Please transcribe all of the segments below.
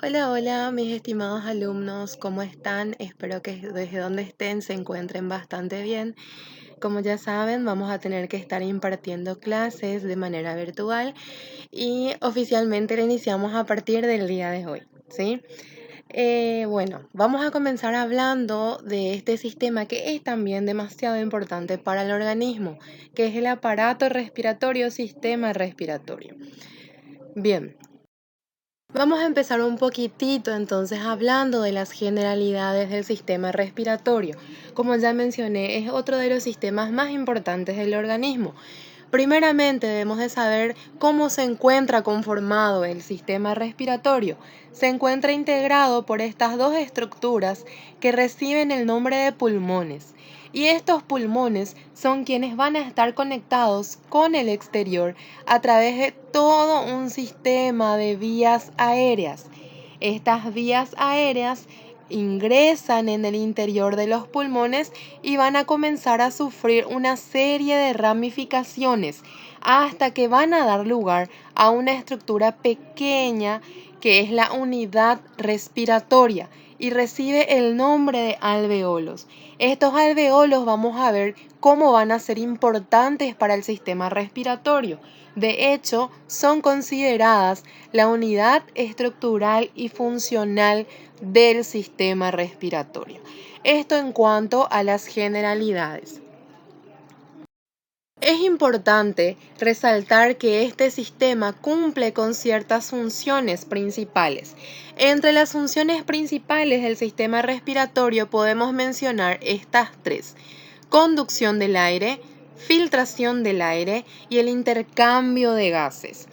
Hola, hola, mis estimados alumnos, ¿cómo están? Espero que desde donde estén se encuentren bastante bien. Como ya saben, vamos a tener que estar impartiendo clases de manera virtual y oficialmente la iniciamos a partir del día de hoy, ¿sí? Bueno, vamos a comenzar hablando de este sistema que es también demasiado importante para el organismo, que es el aparato respiratorio, sistema respiratorio. Bien. Vamos a empezar un poquitito entonces hablando de las generalidades del sistema respiratorio. Como ya mencioné, es otro de los sistemas más importantes del organismo. Primeramente debemos de saber cómo se encuentra conformado el sistema respiratorio. Se encuentra integrado por estas dos estructuras que reciben el nombre de pulmones. Y estos pulmones son quienes van a estar conectados con el exterior a través de todo un sistema de vías aéreas. Estas vías aéreas ingresan en el interior de los pulmones y van a comenzar a sufrir una serie de ramificaciones hasta que van a dar lugar a una estructura pequeña que es la unidad respiratoria y recibe el nombre de alveolos. Estos alveolos vamos a ver cómo van a ser importantes para el sistema respiratorio. De hecho, son consideradas la unidad estructural y funcional del sistema respiratorio. Esto en cuanto a las generalidades. Es importante resaltar que este sistema cumple con ciertas funciones principales. Entre las funciones principales del sistema respiratorio podemos mencionar estas tres: conducción del aire, filtración del aire y el intercambio de gases.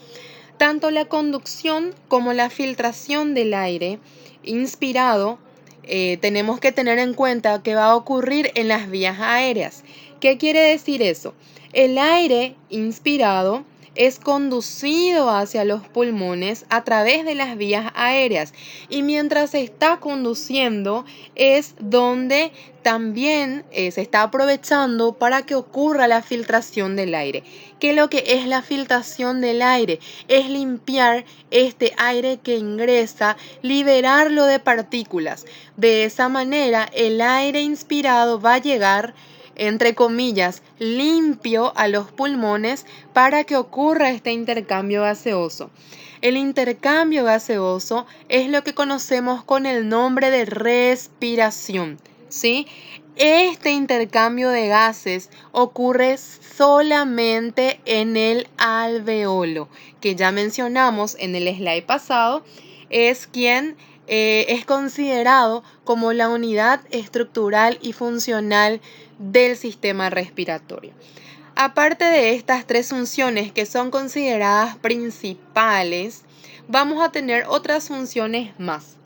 Tanto la conducción como la filtración del aire inspirado tenemos que tener en cuenta que va a ocurrir en las vías aéreas. ¿Qué quiere decir eso? El aire inspirado es conducido hacia los pulmones a través de las vías aéreas y mientras se está conduciendo es donde también se está aprovechando para que ocurra la filtración del aire. ¿Qué es lo que es la filtración del aire? Es limpiar este aire que ingresa, liberarlo de partículas. De esa manera, el aire inspirado va a llegar, entre comillas, limpio a los pulmones para que ocurra este intercambio gaseoso. El intercambio gaseoso es lo que conocemos con el nombre de respiración, ¿sí? Este intercambio de gases ocurre solamente en el alveolo, que ya mencionamos en el slide pasado, es quien es considerado como la unidad estructural y funcional del sistema respiratorio. Aparte de estas tres funciones que son consideradas principales, vamos a tener otras funciones más.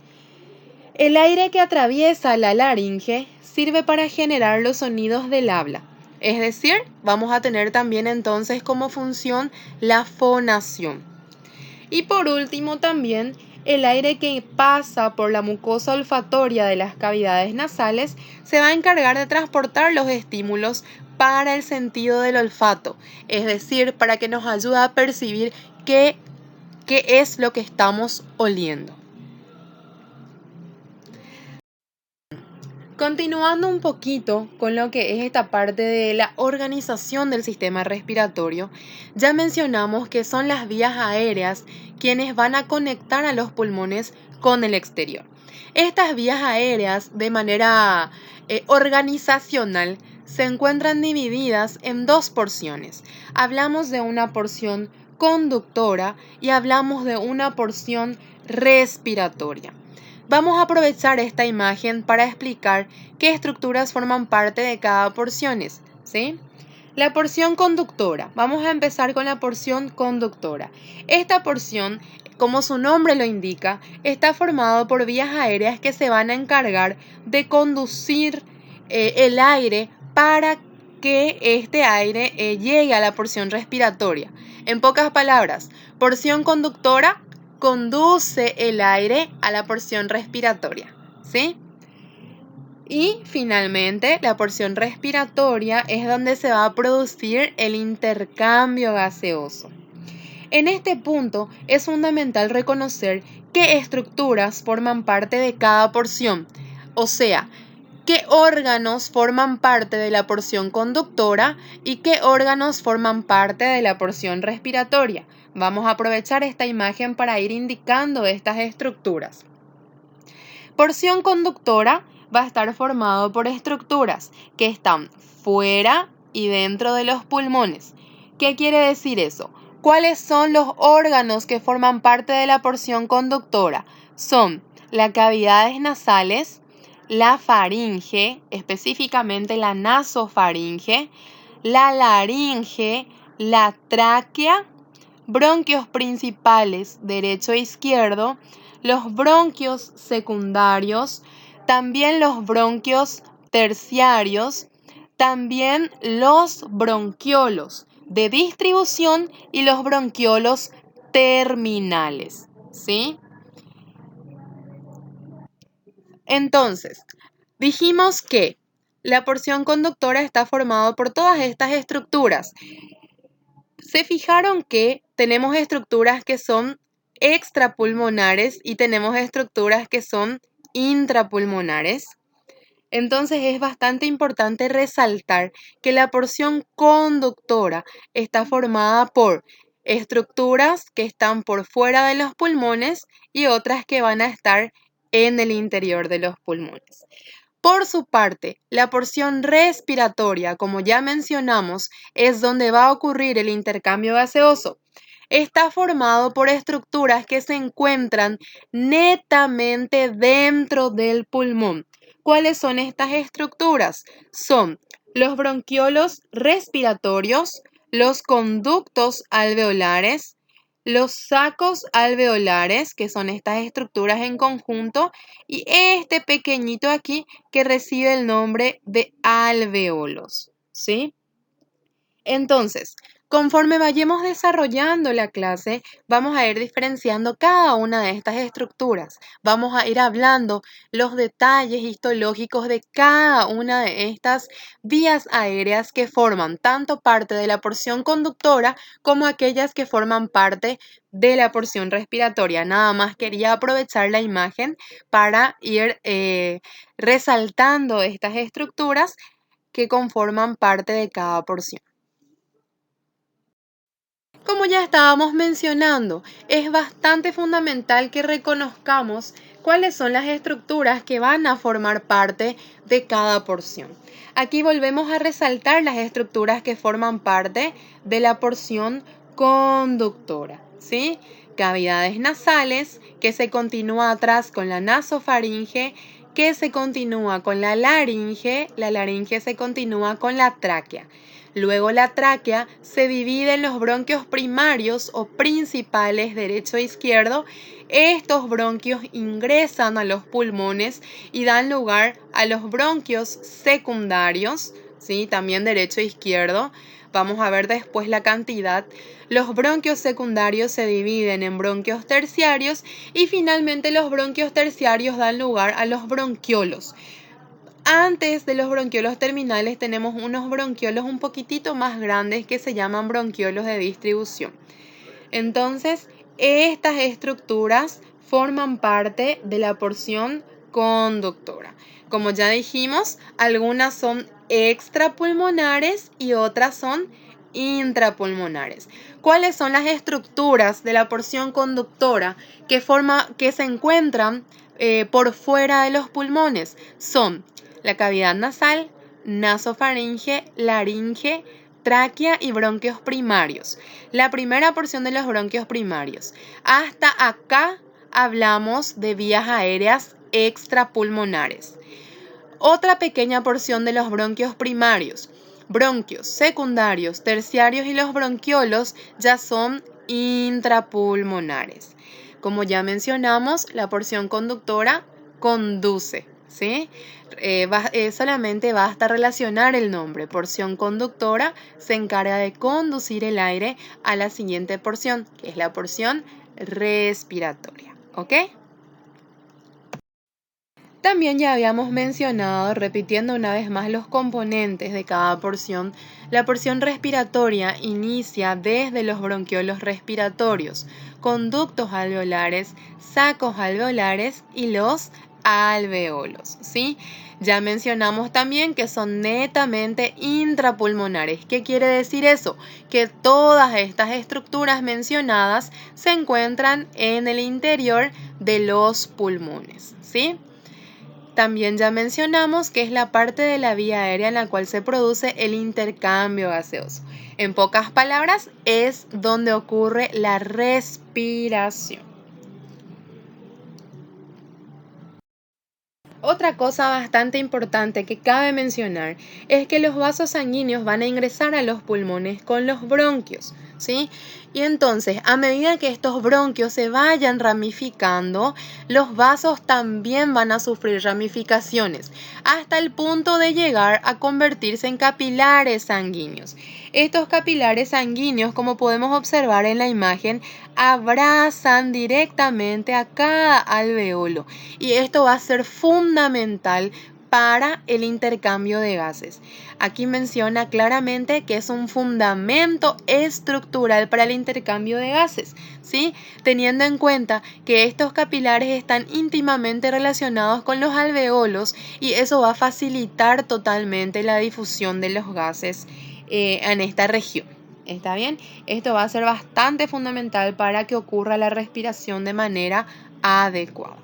El aire que atraviesa la laringe sirve para generar los sonidos del habla. Es decir, vamos a tener también entonces como función la fonación. Y por último también el aire que pasa por la mucosa olfatoria de las cavidades nasales se va a encargar de transportar los estímulos para el sentido del olfato, es decir, para que nos ayude a percibir qué es lo que estamos oliendo. Continuando un poquito con lo que es esta parte de la organización del sistema respiratorio, ya mencionamos que son las vías aéreas quienes van a conectar a los pulmones con el exterior. Estas vías aéreas de manera organizacional se encuentran divididas en dos porciones. Hablamos de una porción conductora y hablamos de una porción respiratoria. Vamos a aprovechar esta imagen para explicar qué estructuras forman parte de cada porción, ¿sí? La porción conductora. Vamos a empezar con la porción conductora. Esta porción, como su nombre lo indica, está formado por vías aéreas que se van a encargar de conducir el aire para que este aire llegue a la porción respiratoria. En pocas palabras, porción conductora conduce el aire a la porción respiratoria, ¿sí? Y finalmente, la porción respiratoria es donde se va a producir el intercambio gaseoso. En este punto es fundamental reconocer qué estructuras forman parte de cada porción, o sea, qué órganos forman parte de la porción conductora y qué órganos forman parte de la porción respiratoria. Vamos a aprovechar esta imagen para ir indicando estas estructuras. Porción conductora va a estar formado por estructuras que están fuera y dentro de los pulmones. ¿Qué quiere decir eso? ¿Cuáles son los órganos que forman parte de la porción conductora? Son las cavidades nasales, la faringe, específicamente la nasofaringe, la laringe, la tráquea, bronquios principales derecho e izquierdo, los bronquios secundarios, también los bronquios terciarios, también los bronquiolos de distribución y los bronquiolos terminales, ¿sí? Entonces, dijimos que la porción conductora está formada por todas estas estructuras. Se fijaron que tenemos estructuras que son extrapulmonares y tenemos estructuras que son intrapulmonares. Entonces es bastante importante resaltar que la porción conductora está formada por estructuras que están por fuera de los pulmones y otras que van a estar en el interior de los pulmones. Por su parte, la porción respiratoria, como ya mencionamos, es donde va a ocurrir el intercambio gaseoso. Está formado por estructuras que se encuentran netamente dentro del pulmón. ¿Cuáles son estas estructuras? Son los bronquiolos respiratorios, los conductos alveolares, los sacos alveolares, que son estas estructuras en conjunto, y este pequeñito aquí que recibe el nombre de alveolos, ¿sí? Entonces, conforme vayamos desarrollando la clase, vamos a ir diferenciando cada una de estas estructuras. Vamos a ir hablando los detalles histológicos de cada una de estas vías aéreas que forman tanto parte de la porción conductora como aquellas que forman parte de la porción respiratoria. Nada más quería aprovechar la imagen para ir resaltando estas estructuras que conforman parte de cada porción. Como ya estábamos mencionando, es bastante fundamental que reconozcamos cuáles son las estructuras que van a formar parte de cada porción. Aquí volvemos a resaltar las estructuras que forman parte de la porción conductora, ¿sí? Cavidades nasales, que se continúa atrás con la nasofaringe, que se continúa con la laringe se continúa con la tráquea. Luego la tráquea se divide en los bronquios primarios o principales derecho e izquierdo. Estos bronquios ingresan a los pulmones y dan lugar a los bronquios secundarios, ¿sí? También derecho e izquierdo. Vamos a ver después la cantidad. Los bronquios secundarios se dividen en bronquios terciarios y finalmente los bronquios terciarios dan lugar a los bronquiolos. Antes de los bronquiolos terminales tenemos unos bronquiolos un poquitito más grandes que se llaman bronquiolos de distribución. Entonces, estas estructuras forman parte de la porción conductora. Como ya dijimos, algunas son extrapulmonares y otras son intrapulmonares. ¿Cuáles son las estructuras de la porción conductora que se encuentran por fuera de los pulmones? Son la cavidad nasal, nasofaringe, laringe, tráquea y bronquios primarios. La primera porción de los bronquios primarios. Hasta acá hablamos de vías aéreas extrapulmonares. Otra pequeña porción de los bronquios primarios. Bronquios secundarios, terciarios y los bronquiolos ya son intrapulmonares. Como ya mencionamos, la porción conductora conduce, ¿sí? Solamente basta relacionar el nombre. Porción conductora se encarga de conducir el aire a la siguiente porción, que es la porción respiratoria, ¿ok? También ya habíamos mencionado, repitiendo una vez más los componentes de cada porción, la porción respiratoria inicia desde los bronquiolos respiratorios, conductos alveolares, sacos alveolares y los alveolos, ¿sí? Ya mencionamos también que son netamente intrapulmonares. ¿Qué quiere decir eso? Que todas estas estructuras mencionadas se encuentran en el interior de los pulmones, ¿sí? También ya mencionamos que es la parte de la vía aérea en la cual se produce el intercambio gaseoso. En pocas palabras, es donde ocurre la respiración. Otra cosa bastante importante que cabe mencionar es que los vasos sanguíneos van a ingresar a los pulmones con los bronquios, ¿sí? Y entonces, a medida que estos bronquios se vayan ramificando, los vasos también van a sufrir ramificaciones, hasta el punto de llegar a convertirse en capilares sanguíneos. Estos capilares sanguíneos, como podemos observar en la imagen, abrazan directamente a cada alveolo y esto va a ser fundamental para el intercambio de gases. Aquí menciona claramente que es un fundamento estructural para el intercambio de gases, ¿sí? Teniendo en cuenta que estos capilares están íntimamente relacionados con los alveolos y eso va a facilitar totalmente la difusión de los gases en esta región. ¿Está bien? Esto va a ser bastante fundamental para que ocurra la respiración de manera adecuada.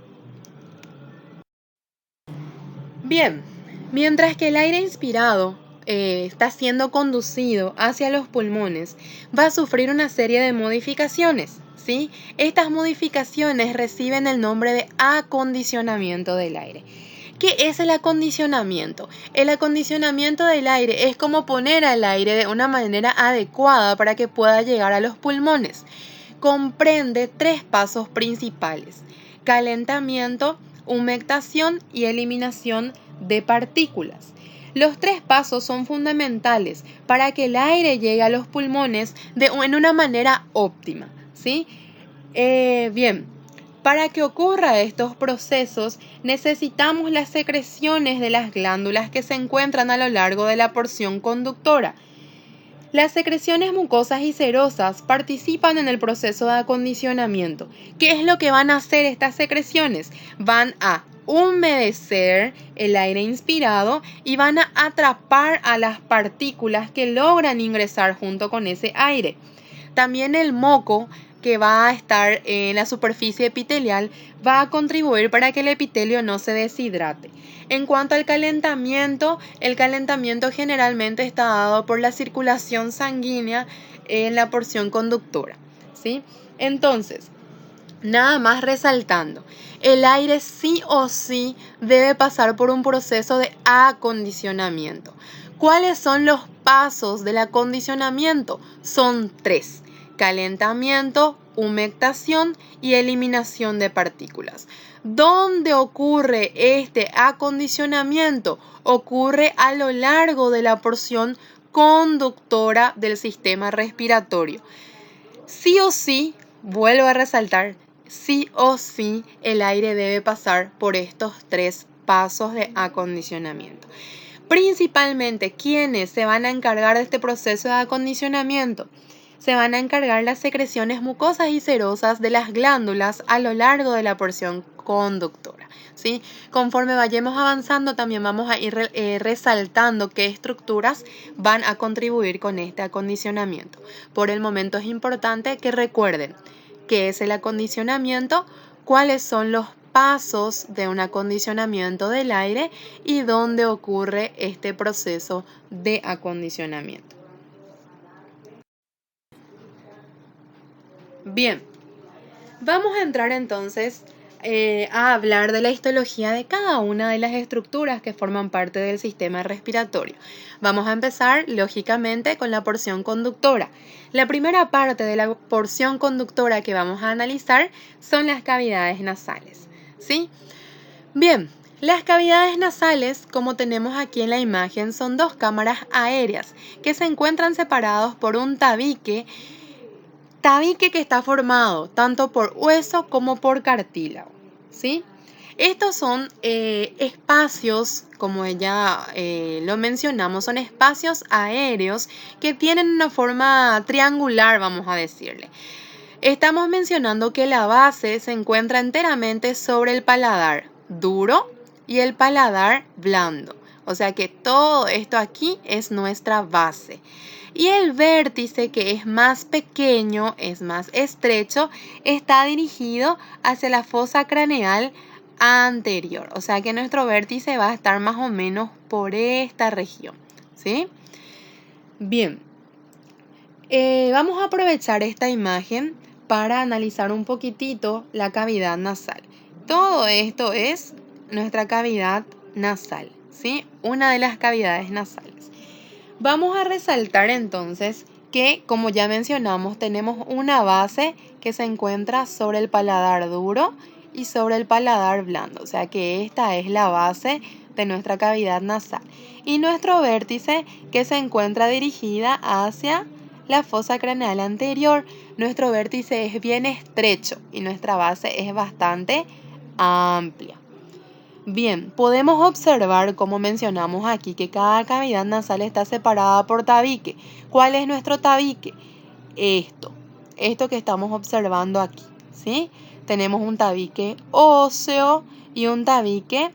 Bien, mientras que el aire inspirado está siendo conducido hacia los pulmones, va a sufrir una serie de modificaciones, ¿sí? Estas modificaciones reciben el nombre de acondicionamiento del aire. ¿Qué es el acondicionamiento? El acondicionamiento del aire es como poner al aire de una manera adecuada para que pueda llegar a los pulmones. Comprende 3 pasos principales: calentamiento, humectación y eliminación de partículas. Los 3 pasos son fundamentales para que el aire llegue a los pulmones en una manera óptima, ¿sí? Bien, para que ocurra estos procesos necesitamos las secreciones de las glándulas que se encuentran a lo largo de la porción conductora. Las secreciones mucosas y serosas participan en el proceso de acondicionamiento. ¿Qué es lo que van a hacer estas secreciones? Van a humedecer el aire inspirado y van a atrapar a las partículas que logran ingresar junto con ese aire. También el moco que va a estar en la superficie epitelial va a contribuir para que el epitelio no se deshidrate. En cuanto al calentamiento, el calentamiento generalmente está dado por la circulación sanguínea en la porción conductora, ¿sí? Entonces, nada más resaltando, el aire sí o sí debe pasar por un proceso de acondicionamiento. ¿Cuáles son los pasos del acondicionamiento? Son 3: calentamiento, humectación y eliminación de partículas. ¿Dónde ocurre este acondicionamiento? Ocurre a lo largo de la porción conductora del sistema respiratorio. Sí o sí, vuelvo a resaltar, sí o sí el aire debe pasar por estos 3 pasos de acondicionamiento. Principalmente, ¿quiénes se van a encargar de este proceso de acondicionamiento? Se van a encargar las secreciones mucosas y serosas de las glándulas a lo largo de la porción conductora, ¿sí? Conforme vayamos avanzando, también vamos a ir resaltando qué estructuras van a contribuir con este acondicionamiento. Por el momento es importante que recuerden qué es el acondicionamiento, cuáles son los pasos de un acondicionamiento del aire y dónde ocurre este proceso de acondicionamiento. Bien, vamos a entrar entonces a hablar de la histología de cada una de las estructuras que forman parte del sistema respiratorio. Vamos a empezar, lógicamente, con la porción conductora. La primera parte de la porción conductora que vamos a analizar son las cavidades nasales, ¿sí? Bien, las cavidades nasales, como tenemos aquí en la imagen, son 2 cámaras aéreas que se encuentran separados por un tabique que está formado tanto por hueso como por cartílago, ¿sí? Estos son espacios, como ya lo mencionamos, son espacios aéreos que tienen una forma triangular, vamos a decirle. Estamos mencionando que la base se encuentra enteramente sobre el paladar duro y el paladar blando. O sea que todo esto aquí es nuestra base. Y el vértice, que es más pequeño, es más estrecho, está dirigido hacia la fosa craneal anterior. O sea que nuestro vértice va a estar más o menos por esta región, ¿sí? Bien, vamos a aprovechar esta imagen para analizar un poquitito la cavidad nasal. Todo esto es nuestra cavidad nasal, ¿sí? Una de las cavidades nasales. Vamos a resaltar entonces que, como ya mencionamos, tenemos una base que se encuentra sobre el paladar duro y sobre el paladar blando. O sea que esta es la base de nuestra cavidad nasal. Y nuestro vértice que se encuentra dirigida hacia la fosa craneal anterior. Nuestro vértice es bien estrecho y nuestra base es bastante amplia. Bien, podemos observar, como mencionamos aquí, que cada cavidad nasal está separada por tabique. ¿Cuál es nuestro tabique? Esto que estamos observando aquí, ¿sí? Tenemos un tabique óseo y un tabique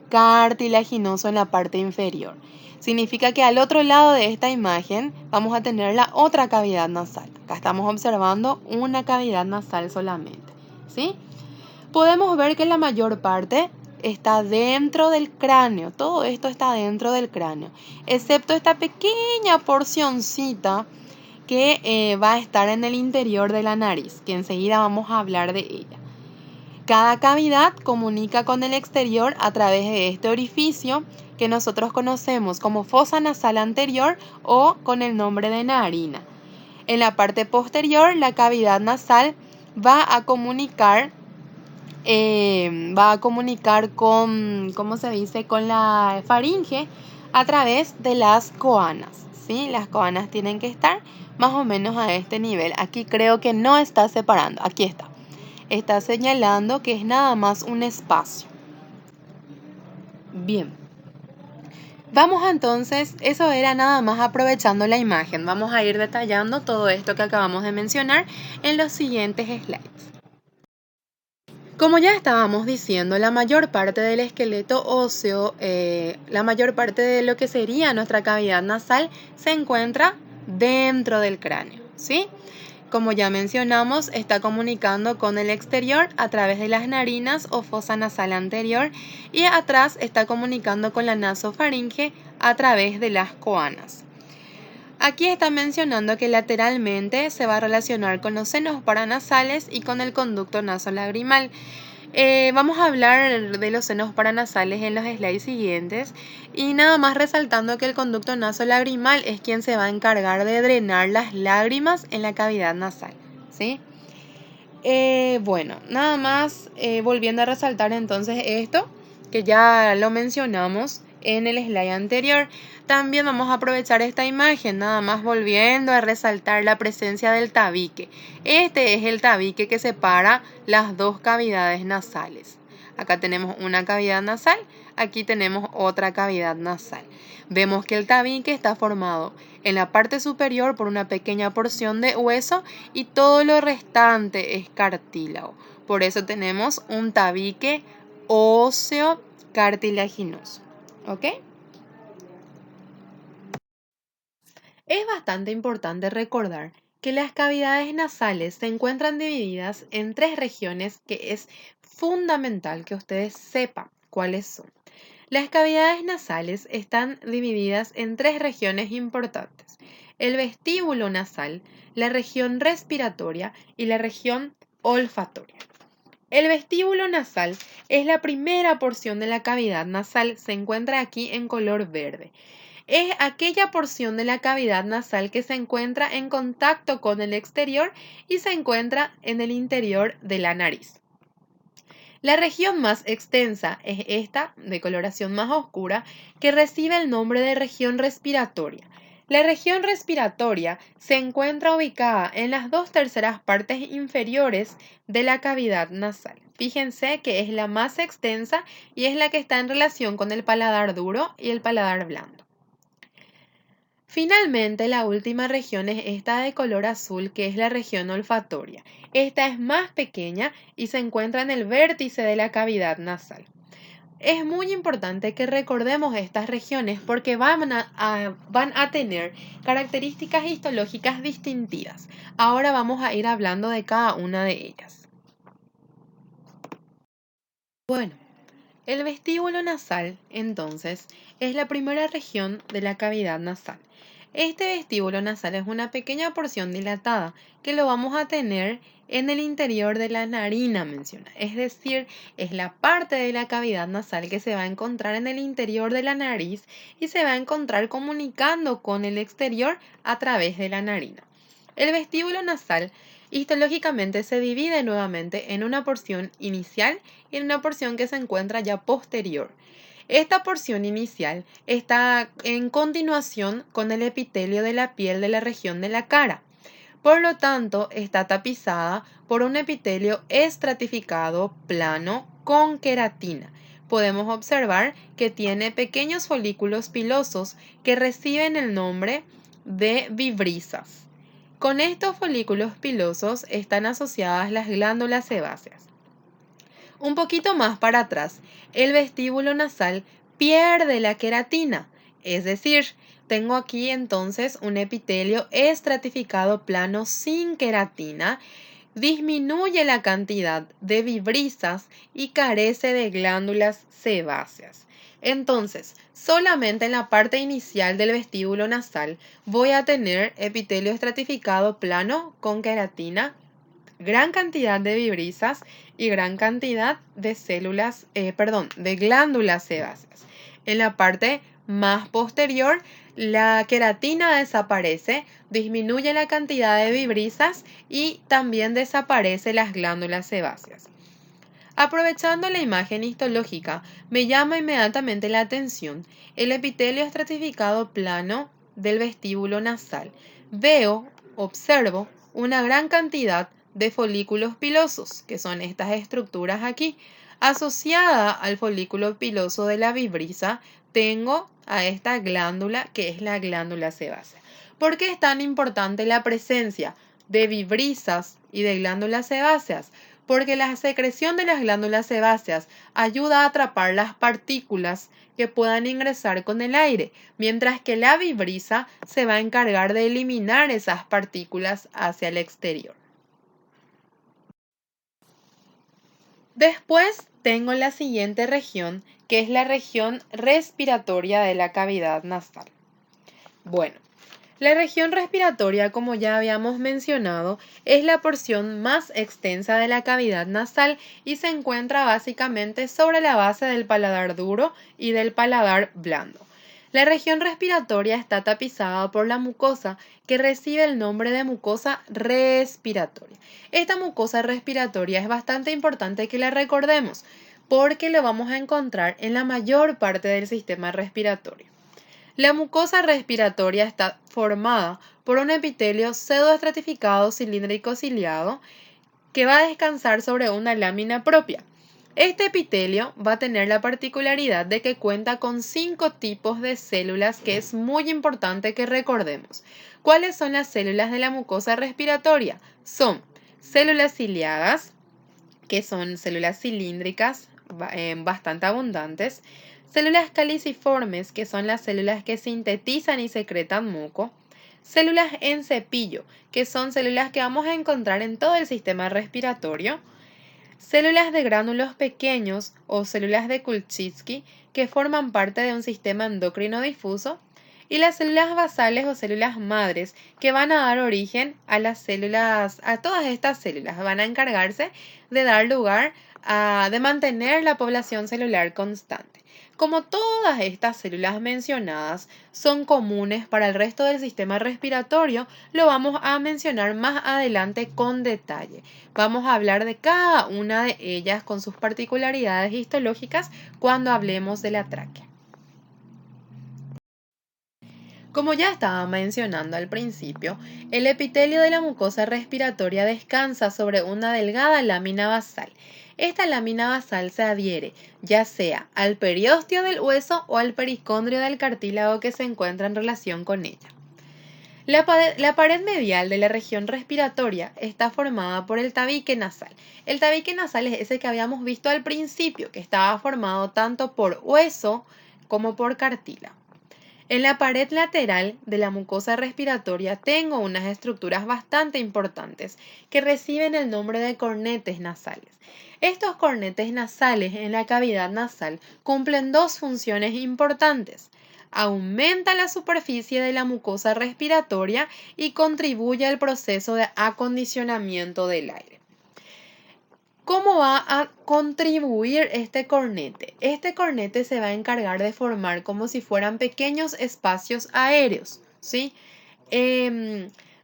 cartilaginoso en la parte inferior. Significa que al otro lado de esta imagen vamos a tener la otra cavidad nasal. Acá estamos observando una cavidad nasal solamente, ¿sí? Podemos ver que la mayor parte está dentro del cráneo. Todo esto está dentro del cráneo, excepto esta pequeña porcioncita que va a estar en el interior de la nariz, que enseguida vamos a hablar de ella. Cada cavidad comunica con el exterior a través de este orificio que nosotros conocemos como fosa nasal anterior o con el nombre de narina. En la parte posterior, la cavidad nasal va a comunicar con, ¿cómo se dice?, con la faringe a través de las coanas, ¿sí? Las coanas tienen que estar más o menos a este nivel. Aquí creo que no está separando, aquí está. Está señalando que es nada más un espacio. Bien. Vamos entonces, eso era nada más aprovechando la imagen. Vamos a ir detallando todo esto que acabamos de mencionar en los siguientes slides. Como ya estábamos diciendo, la mayor parte del esqueleto óseo, la mayor parte de lo que sería nuestra cavidad nasal, se encuentra dentro del cráneo, ¿sí? Como ya mencionamos, está comunicando con el exterior a través de las narinas o fosa nasal anterior y atrás está comunicando con la nasofaringe a través de las coanas. Aquí está mencionando que lateralmente se va a relacionar con los senos paranasales y con el conducto nasolagrimal. Vamos a hablar de los senos paranasales en los slides siguientes y nada más resaltando que el conducto nasolagrimal es quien se va a encargar de drenar las lágrimas en la cavidad nasal, ¿sí? Bueno, nada más volviendo a resaltar entonces esto, que ya lo mencionamos en el slide anterior. También vamos a aprovechar esta imagen, nada más volviendo a resaltar la presencia del tabique. Este es el tabique que separa las dos cavidades nasales. Acá tenemos una cavidad nasal, aquí tenemos otra cavidad nasal. Vemos que el tabique está formado en la parte superior por una pequeña porción de hueso y todo lo restante es cartílago. Por eso tenemos un tabique óseo cartilaginoso. ¿Ok? Es bastante importante recordar que las cavidades nasales se encuentran divididas en tres regiones que es fundamental que ustedes sepan cuáles son. Las cavidades nasales están divididas en tres regiones importantes: el vestíbulo nasal, la región respiratoria y la región olfatoria. El vestíbulo nasal es la primera porción de la cavidad nasal, se encuentra aquí en color verde. Es aquella porción de la cavidad nasal que se encuentra en contacto con el exterior y se encuentra en el interior de la nariz. La región más extensa es esta, de coloración más oscura, que recibe el nombre de región respiratoria. La región respiratoria se encuentra ubicada en las 2/3 partes inferiores de la cavidad nasal. Fíjense que es la más extensa y es la que está en relación con el paladar duro y el paladar blando. Finalmente, la última región es esta de color azul, que es la región olfatoria. Esta es más pequeña y se encuentra en el vértice de la cavidad nasal. Es muy importante que recordemos estas regiones porque van a tener características histológicas distintivas. Ahora vamos a ir hablando de cada una de ellas. Bueno, el vestíbulo nasal, entonces, es la primera región de la cavidad nasal. Este vestíbulo nasal es una pequeña porción dilatada que lo vamos a tener en el interior de la narina, menciona. Es decir, es la parte de la cavidad nasal que se va a encontrar en el interior de la nariz y se va a encontrar comunicando con el exterior a través de la narina. El vestíbulo nasal histológicamente se divide nuevamente en una porción inicial y en una porción que se encuentra ya posterior. Esta porción inicial está en continuación con el epitelio de la piel de la región de la cara. Por lo tanto, está tapizada por un epitelio estratificado plano con queratina. Podemos observar que tiene pequeños folículos pilosos que reciben el nombre de vibrisas. Con estos folículos pilosos están asociadas las glándulas sebáceas. Un poquito más para atrás, el vestíbulo nasal pierde la queratina, es decir, tengo aquí entonces un epitelio estratificado plano sin queratina, disminuye la cantidad de vibrisas y carece de glándulas sebáceas. Entonces, solamente en la parte inicial del vestíbulo nasal voy a tener epitelio estratificado plano con queratina, gran cantidad de vibrisas y gran cantidad de de glándulas sebáceas. En la parte más posterior, la queratina desaparece, disminuye la cantidad de vibrisas y también desaparecen las glándulas sebáceas. Aprovechando la imagen histológica, me llama inmediatamente la atención el epitelio estratificado plano del vestíbulo nasal. Observo una gran cantidad de folículos pilosos, que son estas estructuras aquí. Asociada al folículo piloso de la vibrisa, tengo a esta glándula que es la glándula sebácea. ¿Por qué es tan importante la presencia de vibrisas y de glándulas sebáceas? Porque la secreción de las glándulas sebáceas ayuda a atrapar las partículas que puedan ingresar con el aire, mientras que la vibrisa se va a encargar de eliminar esas partículas hacia el exterior. Después tengo la siguiente región, que es la región respiratoria de la cavidad nasal. Bueno, la región respiratoria, como ya habíamos mencionado, es la porción más extensa de la cavidad nasal y se encuentra básicamente sobre la base del paladar duro y del paladar blando. La región respiratoria está tapizada por la mucosa que recibe el nombre de mucosa respiratoria. Esta mucosa respiratoria es bastante importante que la recordemos porque lo vamos a encontrar en la mayor parte del sistema respiratorio. La mucosa respiratoria está formada por un epitelio pseudoestratificado cilíndrico ciliado que va a descansar sobre una lámina propia. Este epitelio va a tener la particularidad de que cuenta con 5 tipos de células que es muy importante que recordemos. ¿Cuáles son las células de la mucosa respiratoria? Son células ciliadas, que son células cilíndricas bastante abundantes, células caliciformes, que son las células que sintetizan y secretan muco, células en cepillo, que son células que vamos a encontrar en todo el sistema respiratorio, células de gránulos pequeños o células de Kulczycki, que forman parte de un sistema endocrino difuso, y las células basales o células madres, que van a dar origen a todas estas células, van a encargarse de dar lugar de mantener la población celular constante. Como todas estas células mencionadas son comunes para el resto del sistema respiratorio, lo vamos a mencionar más adelante con detalle. Vamos a hablar de cada una de ellas con sus particularidades histológicas cuando hablemos de la tráquea. Como ya estaba mencionando al principio, el epitelio de la mucosa respiratoria descansa sobre una delgada lámina basal. Esta lámina basal se adhiere ya sea al periósteo del hueso o al pericondrio del cartílago que se encuentra en relación con ella. La pared medial de la región respiratoria está formada por el tabique nasal. El tabique nasal es ese que habíamos visto al principio, que estaba formado tanto por hueso como por cartílago. En la pared lateral de la mucosa respiratoria tengo unas estructuras bastante importantes que reciben el nombre de cornetes nasales. Estos cornetes nasales en la cavidad nasal cumplen dos funciones importantes. Aumenta la superficie de la mucosa respiratoria y contribuye al proceso de acondicionamiento del aire. ¿Cómo va a contribuir este cornete? Este cornete se va a encargar de formar como si fueran pequeños espacios aéreos, ¿sí?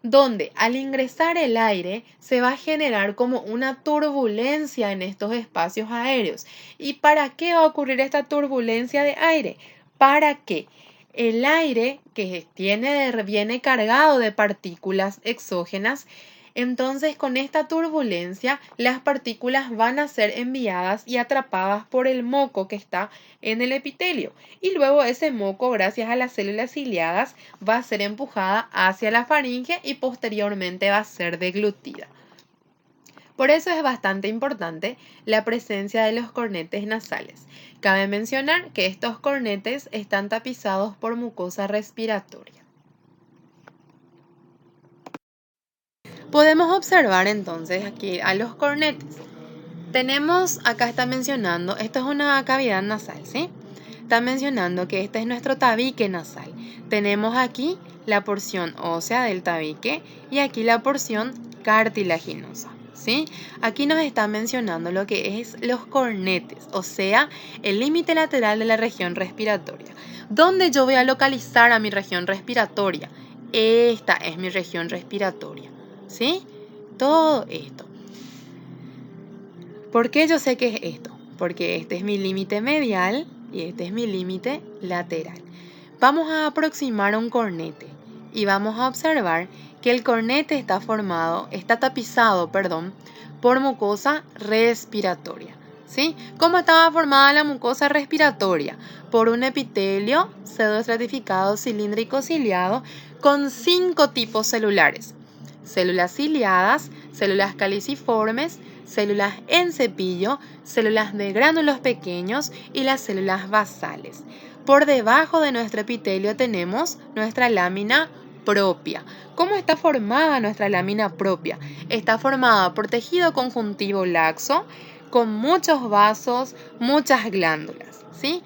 Donde al ingresar el aire se va a generar como una turbulencia en estos espacios aéreos. ¿Y para qué va a ocurrir esta turbulencia de aire? Para que el aire que viene cargado de partículas exógenas. Entonces, con esta turbulencia, las partículas van a ser enviadas y atrapadas por el moco que está en el epitelio. Y luego ese moco, gracias a las células ciliadas, va a ser empujada hacia la faringe y posteriormente va a ser deglutida. Por eso es bastante importante la presencia de los cornetes nasales. Cabe mencionar que estos cornetes están tapizados por mucosa respiratoria. Podemos observar entonces aquí a los cornetes. Tenemos, acá está mencionando, esto es una cavidad nasal, ¿sí? Está mencionando que este es nuestro tabique nasal. Tenemos aquí la porción ósea del tabique y aquí la porción cartilaginosa, ¿sí? Aquí nos está mencionando lo que es los cornetes, o sea, el límite lateral de la región respiratoria. ¿Dónde yo voy a localizar a mi región respiratoria? Esta es mi región respiratoria, ¿sí? Todo esto. ¿Por qué yo sé que es esto? Porque este es mi límite medial y este es mi límite lateral. Vamos a aproximar un cornete y vamos a observar que el cornete está tapizado, por mucosa respiratoria, ¿sí? ¿Cómo estaba formada la mucosa respiratoria? Por un epitelio pseudoestratificado cilíndrico ciliado con 5 tipos celulares: células ciliadas, células caliciformes, células en cepillo, células de gránulos pequeños y las células basales. Por debajo de nuestro epitelio tenemos nuestra lámina propia. ¿Cómo está formada nuestra lámina propia? Está formada por tejido conjuntivo laxo, con muchos vasos, muchas glándulas, ¿sí?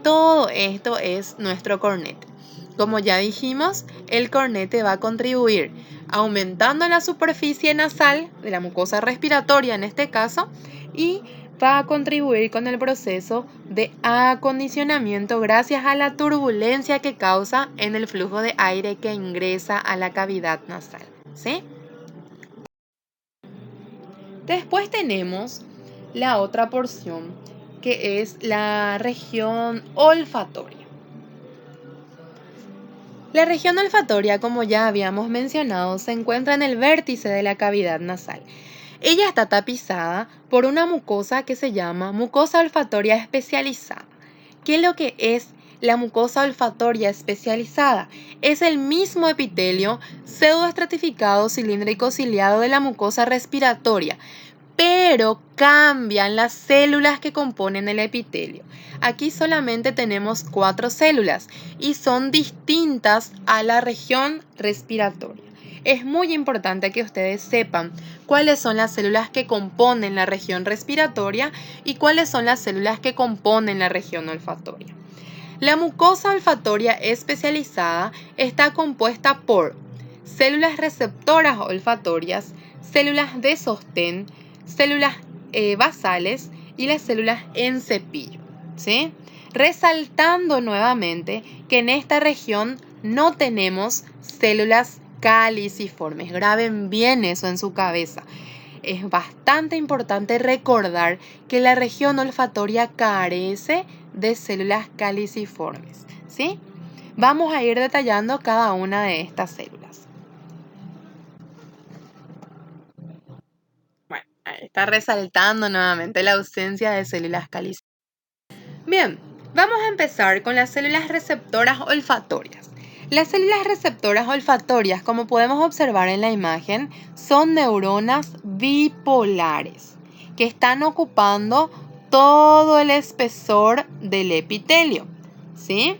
Todo esto es nuestro cornete. Como ya dijimos, el cornete va a contribuir aumentando la superficie nasal de la mucosa respiratoria en este caso y va a contribuir con el proceso de acondicionamiento gracias a la turbulencia que causa en el flujo de aire que ingresa a la cavidad nasal, ¿sí? Después tenemos la otra porción que es la región olfatoria. La región olfatoria, como ya habíamos mencionado, se encuentra en el vértice de la cavidad nasal. Ella está tapizada por una mucosa que se llama mucosa olfatoria especializada. ¿Qué es lo que es la mucosa olfatoria especializada? Es el mismo epitelio pseudoestratificado cilíndrico ciliado de la mucosa respiratoria, pero cambian las células que componen el epitelio. Aquí solamente tenemos 4 células y son distintas a la región respiratoria. Es muy importante que ustedes sepan cuáles son las células que componen la región respiratoria y cuáles son las células que componen la región olfatoria. La mucosa olfatoria especializada está compuesta por células receptoras olfatorias, células de sostén, células basales y las células en cepillo, ¿sí? Resaltando nuevamente que en esta región no tenemos células caliciformes. Graben bien eso en su cabeza. Es bastante importante recordar que la región olfatoria carece de células caliciformes, ¿sí? Vamos a ir detallando cada una de estas células. Bueno, está resaltando nuevamente la ausencia de células calices. Bien, vamos a empezar con las células receptoras olfatorias. Las células receptoras olfatorias, como podemos observar en la imagen, son neuronas bipolares que están ocupando todo el espesor del epitelio, ¿sí?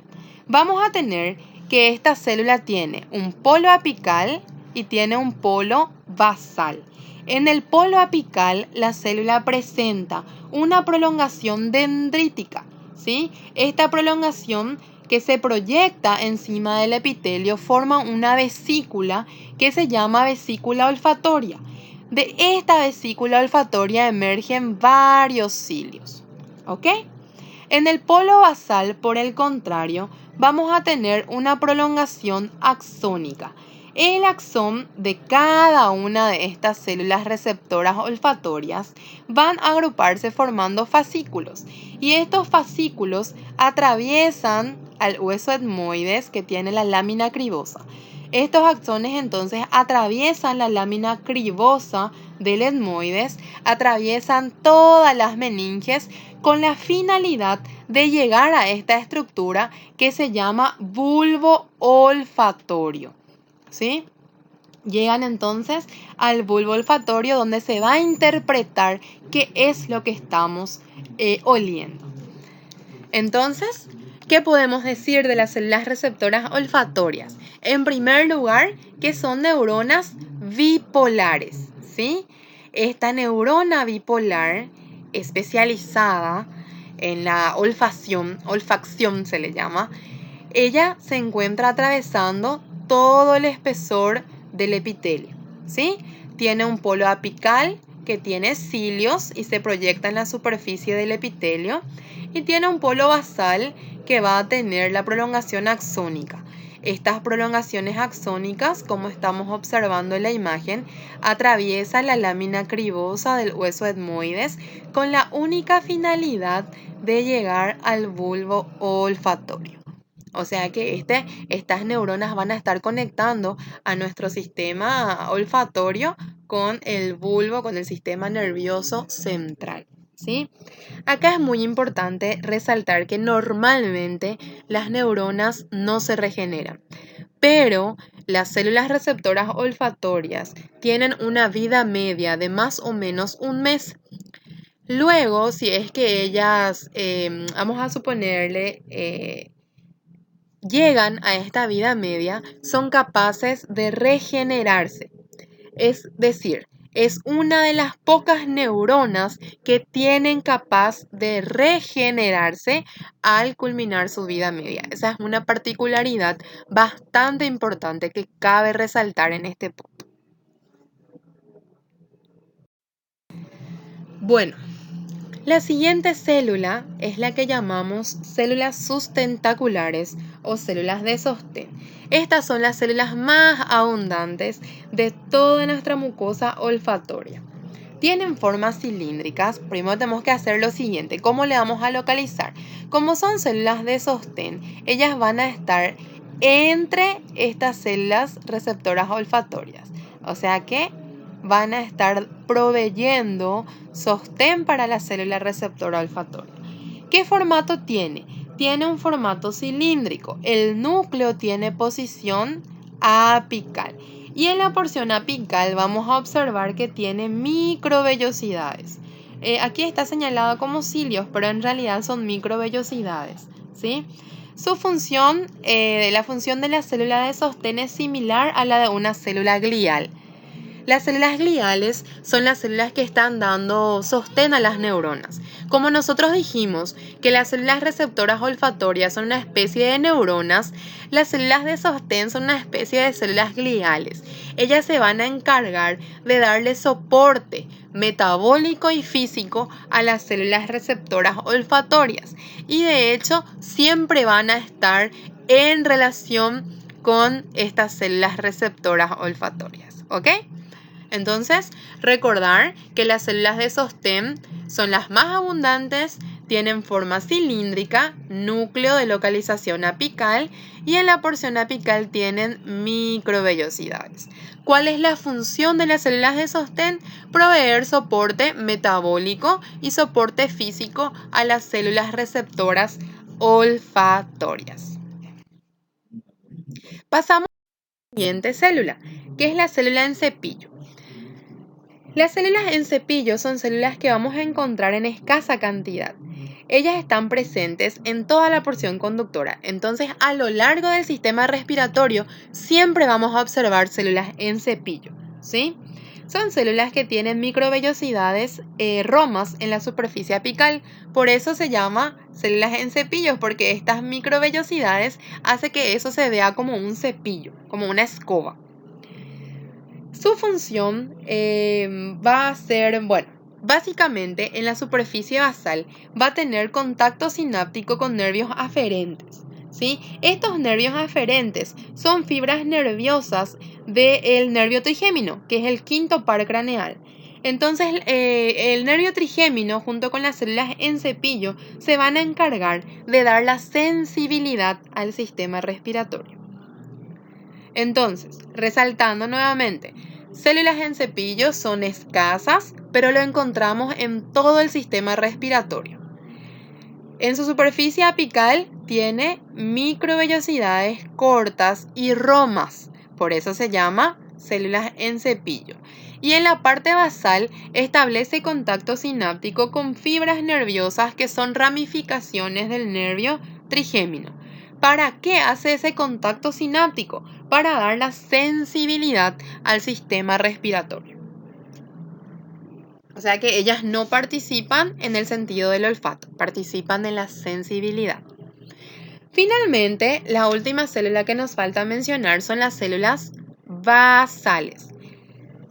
Vamos a tener que esta célula tiene un polo apical y tiene un polo basal. En el polo apical, la célula presenta una prolongación dendrítica, ¿sí? Esta prolongación que se proyecta encima del epitelio forma una vesícula que se llama vesícula olfatoria. De esta vesícula olfatoria emergen varios cilios, ¿ok? En el polo basal, por el contrario, vamos a tener una prolongación axónica. El axón de cada una de estas células receptoras olfatorias van a agruparse formando fascículos y estos fascículos atraviesan al hueso etmoides que tiene la lámina cribosa. Estos axones entonces atraviesan la lámina cribosa del etmoides, atraviesan todas las meninges con la finalidad de llegar a esta estructura que se llama bulbo olfatorio, ¿sí? Llegan entonces al bulbo olfatorio donde se va a interpretar qué es lo que estamos oliendo. Entonces, ¿qué podemos decir de las células receptoras olfatorias? En primer lugar, que son neuronas bipolares, ¿sí? Esta neurona bipolar especializada en la olfacción se le llama, ella se encuentra atravesando todo el espesor del epitelio, ¿sí? Tiene un polo apical que tiene cilios y se proyecta en la superficie del epitelio y tiene un polo basal que va a tener la prolongación axónica. Estas prolongaciones axónicas, como estamos observando en la imagen, atraviesan la lámina cribosa del hueso etmoides con la única finalidad de llegar al bulbo olfatorio. O sea que estas neuronas van a estar conectando a nuestro sistema olfatorio con el bulbo, con el sistema nervioso central, ¿sí? Acá es muy importante resaltar que normalmente las neuronas no se regeneran, pero las células receptoras olfatorias tienen una vida media de más o menos un mes. Luego, si es que ellas, vamos a suponerle, llegan a esta vida media, son capaces de regenerarse. Es decir, es una de las pocas neuronas que tienen capaz de regenerarse al culminar su vida media. Esa es una particularidad bastante importante que cabe resaltar en este punto. Bueno, la siguiente célula es la que llamamos células sustentaculares o células de sostén. Estas son las células más abundantes de toda nuestra mucosa olfatoria. Tienen formas cilíndricas. Primero tenemos que hacer lo siguiente. ¿Cómo le vamos a localizar? Como son células de sostén, ellas van a estar entre estas células receptoras olfatorias. O sea que van a estar proveyendo sostén para la célula receptora olfatoria. ¿Qué formato tiene? Tiene un formato cilíndrico. El núcleo tiene posición apical. Y en la porción apical vamos a observar que tiene microvellosidades. Aquí está señalado como cilios, pero en realidad son microvellosidades, ¿sí? Su función, la función de la célula de sostén es similar a la de una célula glial. Las células gliales son las células que están dando sostén a las neuronas. Como nosotros dijimos que las células receptoras olfatorias son una especie de neuronas, las células de sostén son una especie de células gliales. Ellas se van a encargar de darle soporte metabólico y físico a las células receptoras olfatorias. Y de hecho, siempre van a estar en relación con estas células receptoras olfatorias, ¿ok? Entonces, recordar que las células de sostén son las más abundantes, Tienen forma cilíndrica, núcleo de localización apical y en la porción apical tienen microvellosidades. ¿Cuál es la función de las células de sostén? Proveer soporte metabólico y soporte físico a las células receptoras olfatorias. Pasamos a la siguiente célula, que es la célula en cepillo. Las células en cepillo son células que vamos a encontrar en escasa cantidad. Ellas están presentes en toda la porción conductora, entonces a lo largo del sistema respiratorio siempre vamos a observar células en cepillo, ¿sí? Son células que tienen microvellosidades romas en la superficie apical, por eso se llama células en cepillo, porque estas microvellosidades hacen que eso se vea como un cepillo, como una escoba. Su función va a ser, básicamente en la superficie basal va a tener contacto sináptico con nervios aferentes, ¿sí? Estos nervios aferentes son fibras nerviosas del nervio trigémino, que es el quinto par craneal. Entonces, el nervio trigémino junto con las células en cepillo se van a encargar de dar la sensibilidad al sistema respiratorio. Entonces, resaltando nuevamente, células en cepillo son escasas, pero lo encontramos en todo el sistema respiratorio. En su superficie apical tiene microvellosidades cortas y romas, por eso se llama células en cepillo. Y en la parte basal establece contacto sináptico con fibras nerviosas que son ramificaciones del nervio trigémino. ¿Para qué hace ese contacto sináptico? Para dar la sensibilidad al sistema respiratorio. O sea que ellas no participan en el sentido del olfato, participan en la sensibilidad. Finalmente, la última célula que nos falta mencionar son las células basales.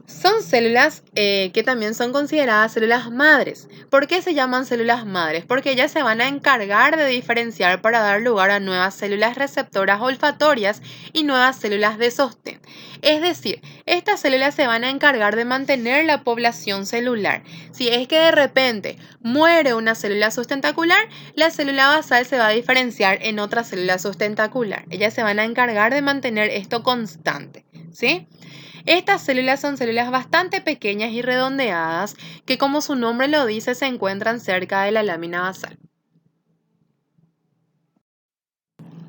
Son células que también son consideradas células madres. ¿Por qué se llaman células madres? Porque ellas se van a encargar de diferenciar para dar lugar a nuevas células receptoras olfatorias y nuevas células de sostén. Es decir, estas células se van a encargar de mantener la población celular. Si es que de repente muere una célula sustentacular, la célula basal se va a diferenciar en otra célula sustentacular. Ellas se van a encargar de mantener esto constante, ¿sí? Estas células son células bastante pequeñas y redondeadas que, como su nombre lo dice, se encuentran cerca de la lámina basal.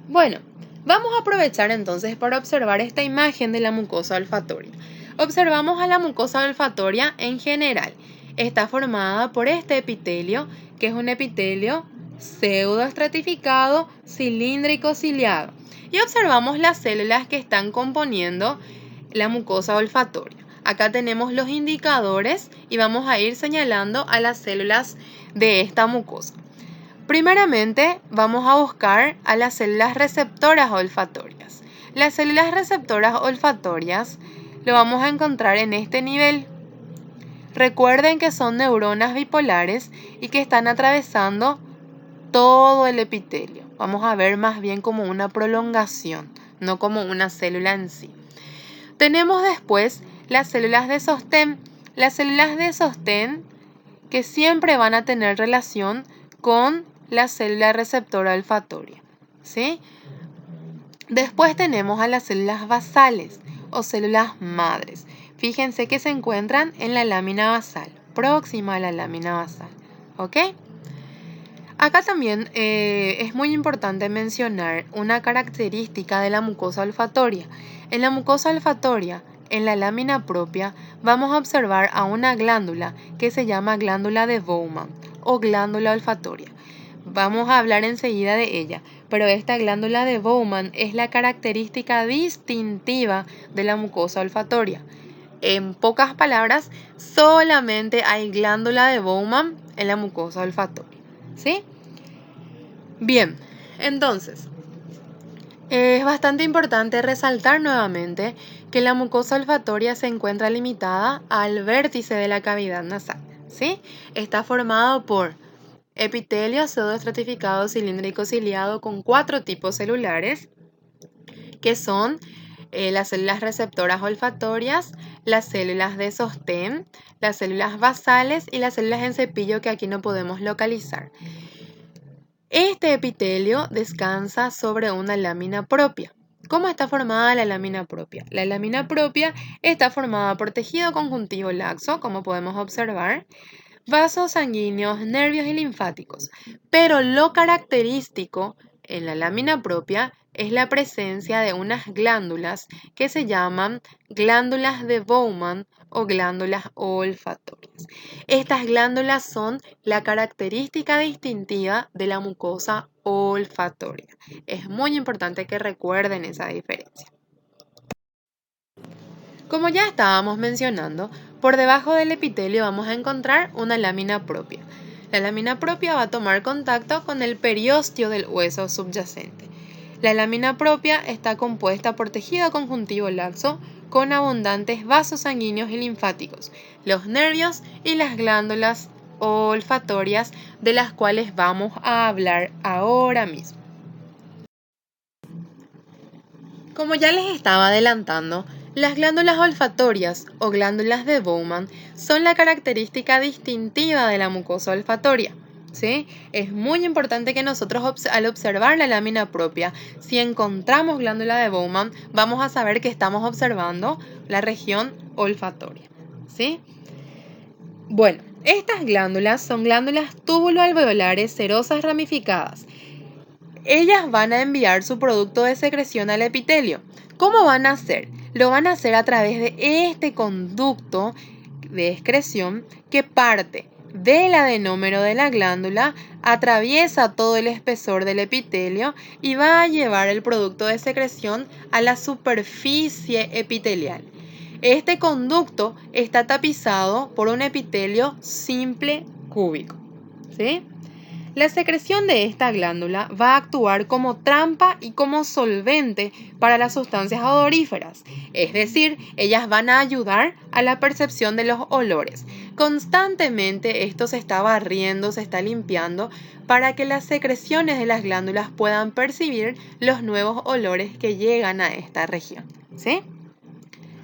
Bueno, vamos a aprovechar entonces para observar esta imagen de la mucosa olfatoria. Observamos a la mucosa olfatoria en general. Está formada por este epitelio, que es un epitelio pseudoestratificado, cilíndrico ciliado. Y observamos las células que están componiendo la mucosa olfatoria. Acá tenemos los indicadores y vamos a ir señalando a las células de esta mucosa. Primeramente, vamos a buscar a las células receptoras olfatorias. Las células receptoras olfatorias lo vamos a encontrar en este nivel. Recuerden que son neuronas bipolares y que están atravesando todo el epitelio. Vamos a ver más bien como una prolongación, no como una célula en sí. Tenemos después las células de sostén. Las células de sostén que siempre van a tener relación con la célula receptora olfatoria, ¿sí? Después tenemos a las células basales o células madres. Fíjense que se encuentran en la lámina basal, próxima a la lámina basal, ¿ok? Acá también es muy importante mencionar una característica de la mucosa olfatoria. En la mucosa olfatoria, en la lámina propia, vamos a observar a una glándula que se llama glándula de Bowman o glándula olfatoria. Vamos a hablar enseguida de ella, pero esta glándula de Bowman es la característica distintiva de la mucosa olfatoria. En pocas palabras, solamente hay glándula de Bowman en la mucosa olfatoria, ¿sí? Bien, entonces, es bastante importante resaltar nuevamente que la mucosa olfatoria se encuentra limitada al vértice de la cavidad nasal, ¿sí? Está formado por epitelio pseudoestratificado cilíndrico ciliado con 4 tipos celulares, que son las células receptoras olfatorias, las células de sostén, las células basales y las células en cepillo que aquí no podemos localizar. Este epitelio descansa sobre una lámina propia. ¿Cómo está formada la lámina propia? La lámina propia está formada por tejido conjuntivo laxo, como podemos observar, vasos sanguíneos, nervios y linfáticos. Pero lo característico en la lámina propia es la presencia de unas glándulas que se llaman glándulas de Bowman o glándulas olfatorias. Estas glándulas son la característica distintiva de la mucosa olfatoria. Es muy importante que recuerden esa diferencia. Como ya estábamos mencionando, por debajo del epitelio vamos a encontrar una lámina propia. La lámina propia va a tomar contacto con el periósteo del hueso subyacente. La lámina propia está compuesta por tejido conjuntivo laxo con abundantes vasos sanguíneos y linfáticos, los nervios y las glándulas olfatorias de las cuales vamos a hablar ahora mismo. Como ya les estaba adelantando, las glándulas olfatorias o glándulas de Bowman son la característica distintiva de la mucosa olfatoria. ¿Sí? Es muy importante que nosotros al observar la lámina propia, si encontramos glándula de Bowman, vamos a saber que estamos observando la región olfatoria. ¿Sí? Bueno, estas glándulas son glándulas túbulo-alveolares cerosas ramificadas. Ellas van a enviar su producto de secreción al epitelio. ¿Cómo van a hacer? Lo van a hacer a través de este conducto de excreción que parte del adenómero de la glándula, atraviesa todo el espesor del epitelio y va a llevar el producto de secreción a la superficie epitelial. Este conducto está tapizado por un epitelio simple cúbico. ¿Sí? La secreción de esta glándula va a actuar como trampa y como solvente para las sustancias odoríferas, es decir, ellas van a ayudar a la percepción de los olores. Constantemente esto se está barriendo, se está limpiando para que las secreciones de las glándulas puedan percibir los nuevos olores que llegan a esta región. ¿Sí?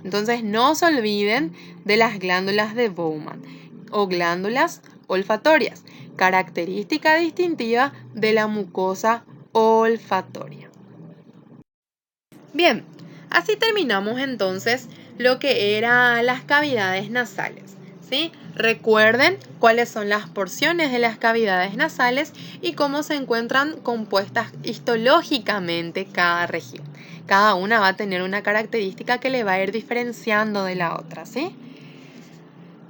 Entonces no se olviden de las glándulas de Bowman o glándulas olfatorias, característica distintiva de la mucosa olfatoria. Bien, así terminamos entonces lo que eran las cavidades nasales. ¿Sí? Recuerden cuáles son las porciones de las cavidades nasales y cómo se encuentran compuestas histológicamente cada región. Cada una va a tener una característica que le va a ir diferenciando de la otra, ¿sí?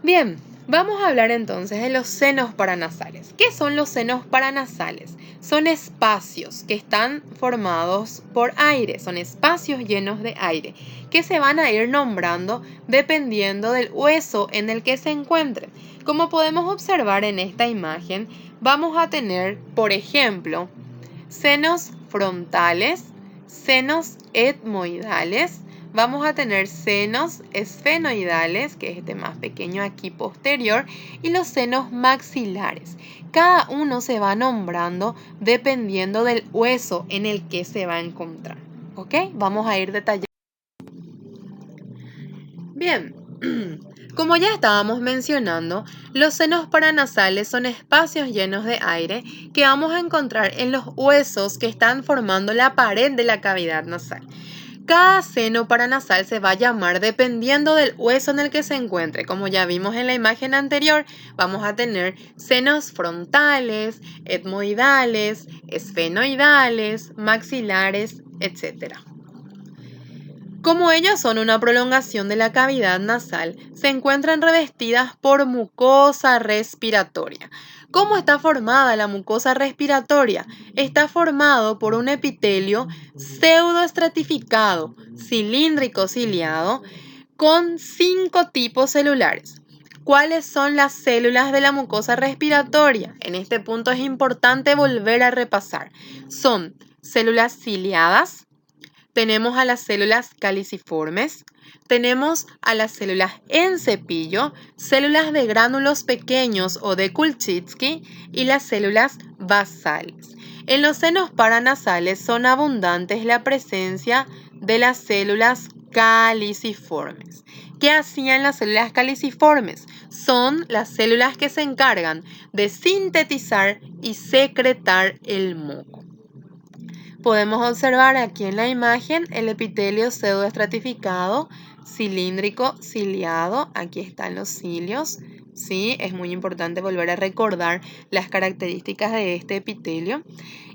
Bien, vamos a hablar entonces de los senos paranasales. ¿Qué son los senos paranasales? Son espacios que están formados por aire, son espacios llenos de aire, que se van a ir nombrando dependiendo del hueso en el que se encuentren. Como podemos observar en esta imagen, vamos a tener, por ejemplo, senos frontales, senos etmoidales, vamos a tener senos esfenoidales, que es este más pequeño aquí posterior, y los senos maxilares. Cada uno se va nombrando dependiendo del hueso en el que se va a encontrar. ¿Ok? Vamos a ir detallando. Bien. Como ya estábamos mencionando, los senos paranasales son espacios llenos de aire que vamos a encontrar en los huesos que están formando la pared de la cavidad nasal. Cada seno paranasal se va a llamar dependiendo del hueso en el que se encuentre. Como ya vimos en la imagen anterior, vamos a tener senos frontales, etmoidales, esfenoidales, maxilares, etc. Como ellas son una prolongación de la cavidad nasal, se encuentran revestidas por mucosa respiratoria. ¿Cómo está formada la mucosa respiratoria? Está formado por un epitelio pseudoestratificado, cilíndrico ciliado, con 5 tipos celulares. ¿Cuáles son las células de la mucosa respiratoria? En este punto es importante volver a repasar. Son células ciliadas, tenemos a las células caliciformes, tenemos a las células en cepillo, células de gránulos pequeños o de Kulczycki y las células basales. En los senos paranasales son abundantes la presencia de las células caliciformes. ¿Qué hacían las células caliciformes? son las células que se encargan de sintetizar y secretar el moco. Podemos observar aquí en la imagen el epitelio pseudoestratificado, cilíndrico, ciliado. Aquí están los cilios. ¿Sí? Es muy importante volver a recordar las características de este epitelio.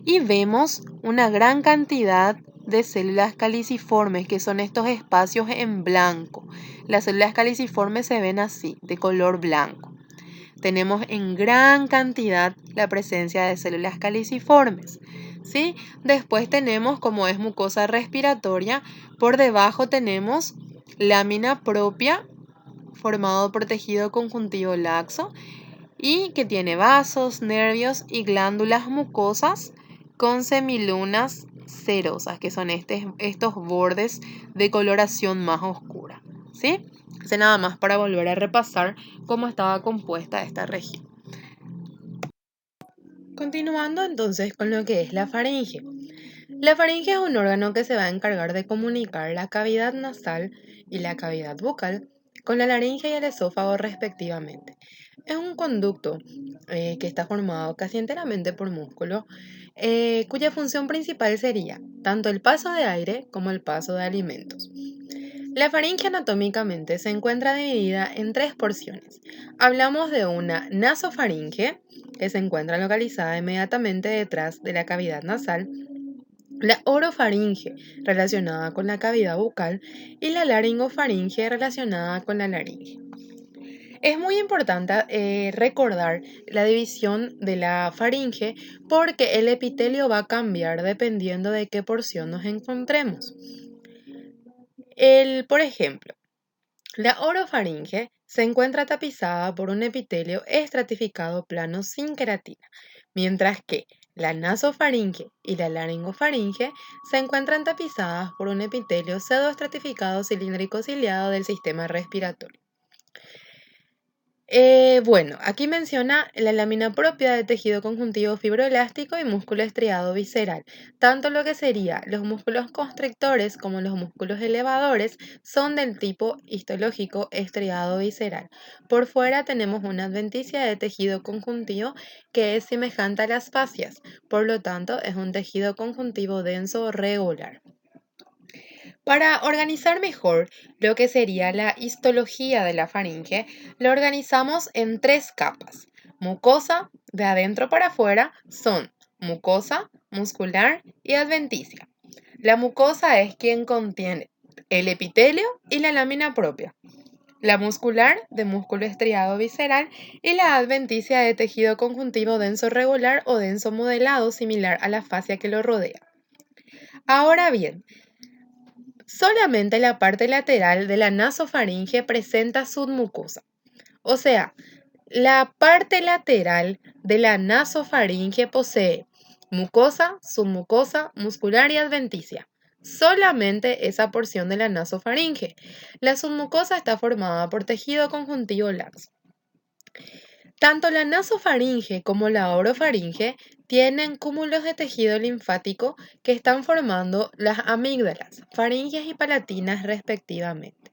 Y vemos una gran cantidad de células caliciformes, que son estos espacios en blanco. Las células caliciformes se ven así, de color blanco. Tenemos en gran cantidad la presencia de células caliciformes, ¿sí? Después tenemos, como es mucosa respiratoria, por debajo tenemos lámina propia, formado por tejido conjuntivo laxo, y que tiene vasos, nervios y glándulas mucosas con semilunas cerosas, que son estos bordes de coloración más oscura, ¿sí? Nada más para volver a repasar cómo estaba compuesta esta región. Continuando entonces con lo que es la faringe. La faringe es un órgano que se va a encargar de comunicar la cavidad nasal y la cavidad bucal con la laringe y el esófago respectivamente. Es un conducto que está formado casi enteramente por músculo, cuya función principal sería tanto el paso de aire como el paso de alimentos. La faringe anatómicamente se encuentra dividida en tres porciones. Hablamos de una nasofaringe, que se encuentra localizada inmediatamente detrás de la cavidad nasal, la orofaringe, relacionada con la cavidad bucal, y la laringofaringe, relacionada con la laringe. Es muy importante recordar la división de la faringe porque el epitelio va a cambiar dependiendo de qué porción nos encontremos. Por ejemplo, la orofaringe se encuentra tapizada por un epitelio estratificado plano sin queratina, mientras que la nasofaringe y la laringofaringe se encuentran tapizadas por un epitelio pseudoestratificado cilíndrico ciliado del sistema respiratorio. Bueno, aquí menciona la lámina propia de tejido conjuntivo fibroelástico y músculo estriado visceral. Tanto lo que serían los músculos constrictores como los músculos elevadores son del tipo histológico estriado visceral. Por fuera tenemos una adventicia de tejido conjuntivo que es semejante a las fascias, por lo tanto es un tejido conjuntivo denso regular. Para organizar mejor lo que sería la histología de la faringe, lo organizamos en tres capas. Mucosa, de adentro para afuera, son mucosa, muscular y adventicia. La mucosa es quien contiene el epitelio y la lámina propia. La muscular, de músculo estriado visceral, y la adventicia de tejido conjuntivo denso regular o denso modelado, similar a la fascia que lo rodea. Ahora bien, solamente la parte lateral de la nasofaringe presenta submucosa. O sea, la parte lateral de la nasofaringe posee mucosa, submucosa, muscular y adventicia. Solamente esa porción de la nasofaringe. La submucosa está formada por tejido conjuntivo laxo. Tanto la nasofaringe como la orofaringe tienen cúmulos de tejido linfático que están formando las amígdalas, faringes y palatinas respectivamente.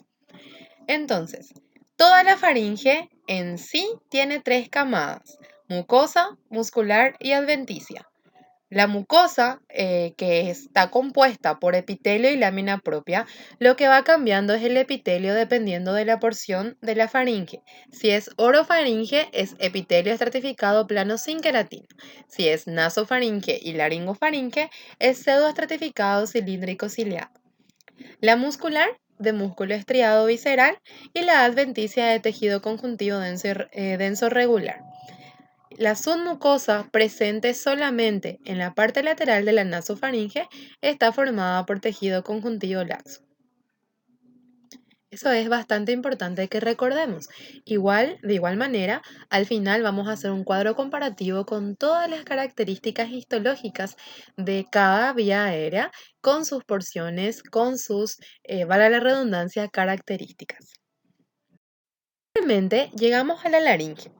Entonces, toda la faringe en sí tiene tres camadas: mucosa, muscular y adventicia. La mucosa, que está compuesta por epitelio y lámina propia, lo que va cambiando es el epitelio dependiendo de la porción de la faringe. Si es orofaringe, es epitelio estratificado plano sin queratina. Si es nasofaringe y laringofaringe, es pseudoestratificado cilíndrico ciliado. La muscular, de músculo estriado visceral, y la adventicia de tejido conjuntivo denso regular. La submucosa, presente solamente en la parte lateral de la nasofaringe, está formada por tejido conjuntivo laxo. Eso es bastante importante que recordemos. De igual manera, al final vamos a hacer un cuadro comparativo con todas las características histológicas de cada vía aérea, con sus porciones, con sus, valga la redundancia, características. Finalmente, llegamos a la laringe.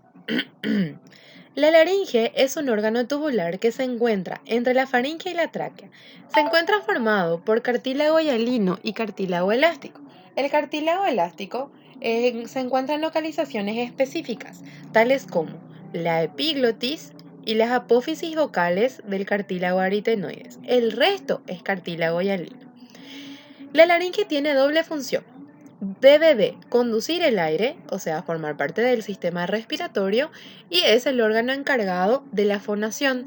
La laringe es un órgano tubular que se encuentra entre la faringe y la tráquea. Se encuentra formado por cartílago hialino y cartílago elástico. El cartílago elástico se encuentran localizaciones específicas, tales como la epiglotis y las apófisis vocales del cartílago aritenoides. El resto es cartílago hialino. La laringe tiene doble función. Debe de conducir el aire, o sea, formar parte del sistema respiratorio, y es el órgano encargado de la fonación.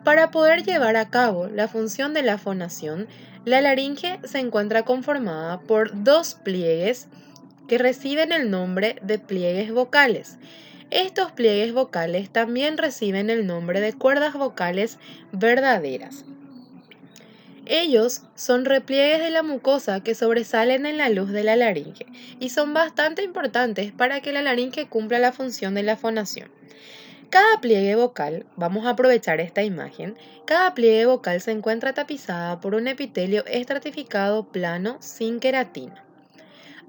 Para poder llevar a cabo la función de la fonación, la laringe se encuentra conformada por dos pliegues que reciben el nombre de pliegues vocales. Estos pliegues vocales también reciben el nombre de cuerdas vocales verdaderas. Ellos son repliegues de la mucosa que sobresalen en la luz de la laringe y son bastante importantes para que la laringe cumpla la función de la fonación. Cada pliegue vocal, vamos a aprovechar esta imagen, cada pliegue vocal se encuentra tapizada por un epitelio estratificado plano sin queratina.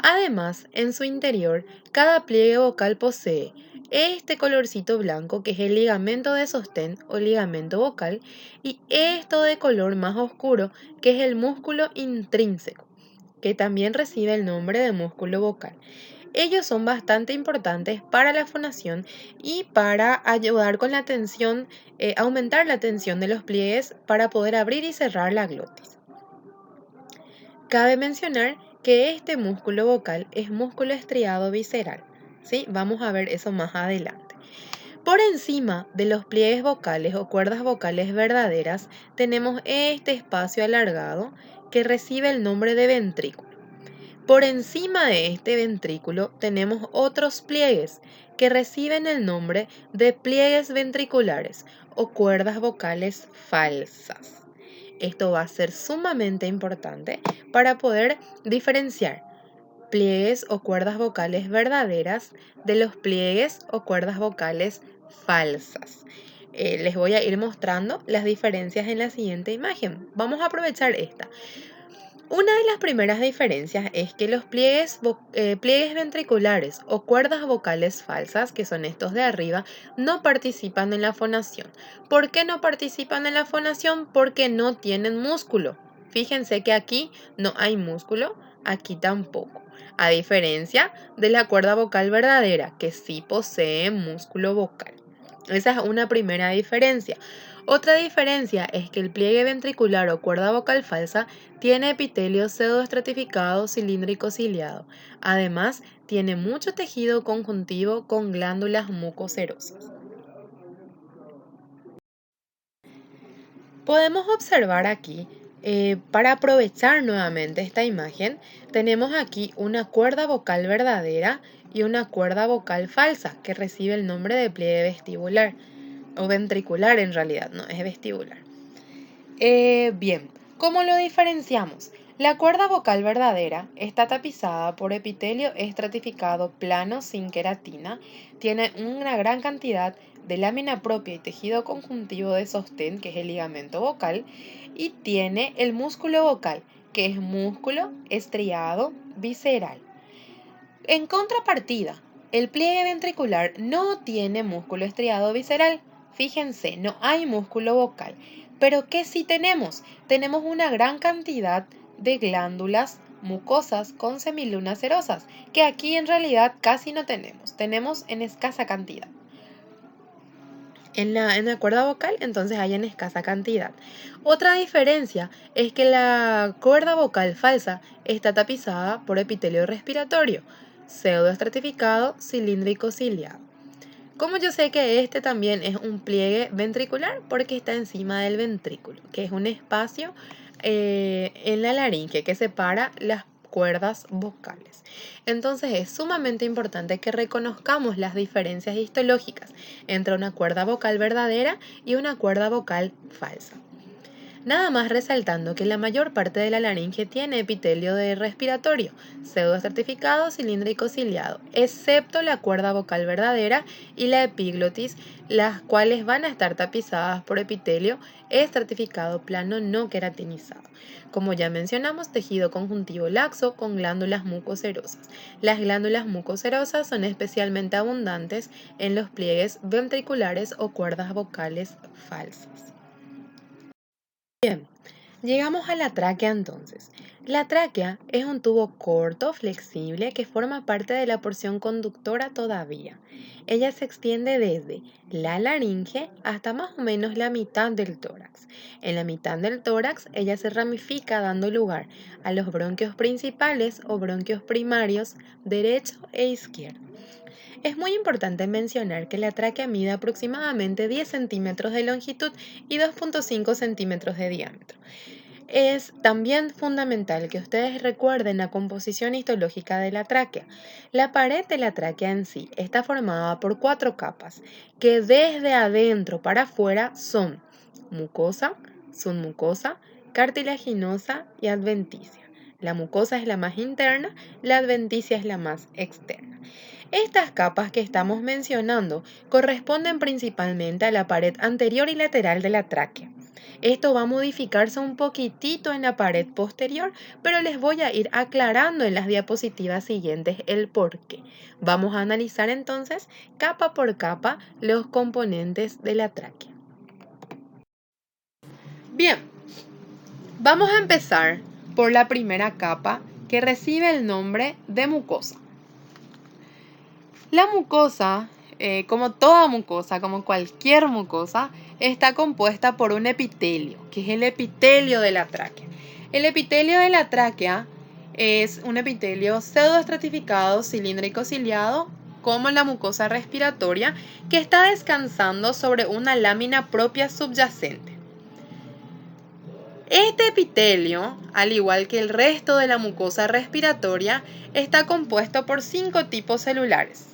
Además, en su interior, cada pliegue vocal posee este colorcito blanco que es el ligamento de sostén o ligamento vocal y esto de color más oscuro que es el músculo intrínseco, que también recibe el nombre de músculo vocal. Ellos son bastante importantes para la fonación y para ayudar con la tensión, aumentar la tensión de los pliegues para poder abrir y cerrar la glotis. Cabe mencionar que este músculo vocal es músculo estriado visceral, ¿sí? Vamos a ver eso más adelante. Por encima de los pliegues vocales o cuerdas vocales verdaderas tenemos este espacio alargado que recibe el nombre de ventrículo. Por encima de este ventrículo tenemos otros pliegues que reciben el nombre de pliegues ventriculares o cuerdas vocales falsas. Esto va a ser sumamente importante para poder diferenciar pliegues o cuerdas vocales verdaderas de los pliegues o cuerdas vocales falsas. Les voy a ir mostrando las diferencias en la siguiente imagen. Vamos a aprovechar esta. Una de las primeras diferencias es que los pliegues ventriculares o cuerdas vocales falsas, que son estos de arriba, no participan en la fonación. ¿Por qué no participan en la fonación? Porque no tienen músculo. Fíjense que aquí no hay músculo, aquí tampoco. A diferencia de la cuerda vocal verdadera, que sí posee músculo vocal. Esa es una primera diferencia. Otra diferencia es que el pliegue ventricular o cuerda vocal falsa tiene epitelio pseudoestratificado cilíndrico ciliado. Además, tiene mucho tejido conjuntivo con glándulas mucoserosas. Podemos observar aquí, para aprovechar nuevamente esta imagen, tenemos aquí una cuerda vocal verdadera y una cuerda vocal falsa que recibe el nombre de pliegue vestibular. O ventricular en realidad, no es vestibular. Bien, ¿cómo lo diferenciamos? La cuerda vocal verdadera está tapizada por epitelio estratificado plano sin queratina, tiene una gran cantidad de lámina propia y tejido conjuntivo de sostén, que es el ligamento vocal, y tiene el músculo vocal, que es músculo estriado visceral. En contrapartida, el pliegue ventricular no tiene músculo estriado visceral. Fíjense, no hay músculo vocal. Pero ¿qué sí tenemos? Tenemos una gran cantidad de glándulas mucosas con semilunas cerosas, que aquí en realidad casi no tenemos. Tenemos en escasa cantidad. En la cuerda vocal, entonces hay en escasa cantidad. Otra diferencia es que la cuerda vocal falsa está tapizada por epitelio respiratorio, pseudoestratificado cilíndrico ciliado. Como yo sé que este también es un pliegue ventricular porque está encima del ventrículo, que es un espacio en la laringe que separa las cuerdas vocales. Entonces es sumamente importante que reconozcamos las diferencias histológicas entre una cuerda vocal verdadera y una cuerda vocal falsa. Nada más resaltando que la mayor parte de la laringe tiene epitelio de respiratorio, pseudoestratificado cilíndrico ciliado, excepto la cuerda vocal verdadera y la epiglotis, las cuales van a estar tapizadas por epitelio estratificado plano no queratinizado. Como ya mencionamos, tejido conjuntivo laxo con glándulas mucoserosas. Las glándulas mucoserosas son especialmente abundantes en los pliegues ventriculares o cuerdas vocales falsas. Bien, Llegamos a la tráquea entonces. La tráquea es un tubo corto, flexible, que forma parte de la porción conductora todavía. Ella se extiende desde la laringe hasta más o menos la mitad del tórax. En la mitad del tórax, ella se ramifica dando lugar a los bronquios principales o bronquios primarios derecho e izquierdo. Es muy importante mencionar que la tráquea mide aproximadamente 10 centímetros de longitud y 2,5 centímetros de diámetro. Es también fundamental que ustedes recuerden la composición histológica de la tráquea. La pared de la tráquea en sí está formada por 4 capas, que desde adentro para afuera son mucosa, submucosa, cartilaginosa y adventicia. La mucosa es la más interna, la adventicia es la más externa. Estas capas que estamos mencionando corresponden principalmente a la pared anterior y lateral de la tráquea. Esto va a modificarse un poquitito en la pared posterior, pero les voy a ir aclarando en las diapositivas siguientes el por qué. Vamos a analizar entonces capa por capa los componentes de la tráquea. Bien, vamos a empezar por la primera capa que recibe el nombre de mucosa. La mucosa, como toda mucosa, como cualquier mucosa, está compuesta por un epitelio, que es el epitelio de la tráquea. El epitelio de la tráquea es un epitelio pseudoestratificado, cilíndrico ciliado, como la mucosa respiratoria, que está descansando sobre una lámina propia subyacente. Este epitelio, al igual que el resto de la mucosa respiratoria, está compuesto por 5 tipos celulares: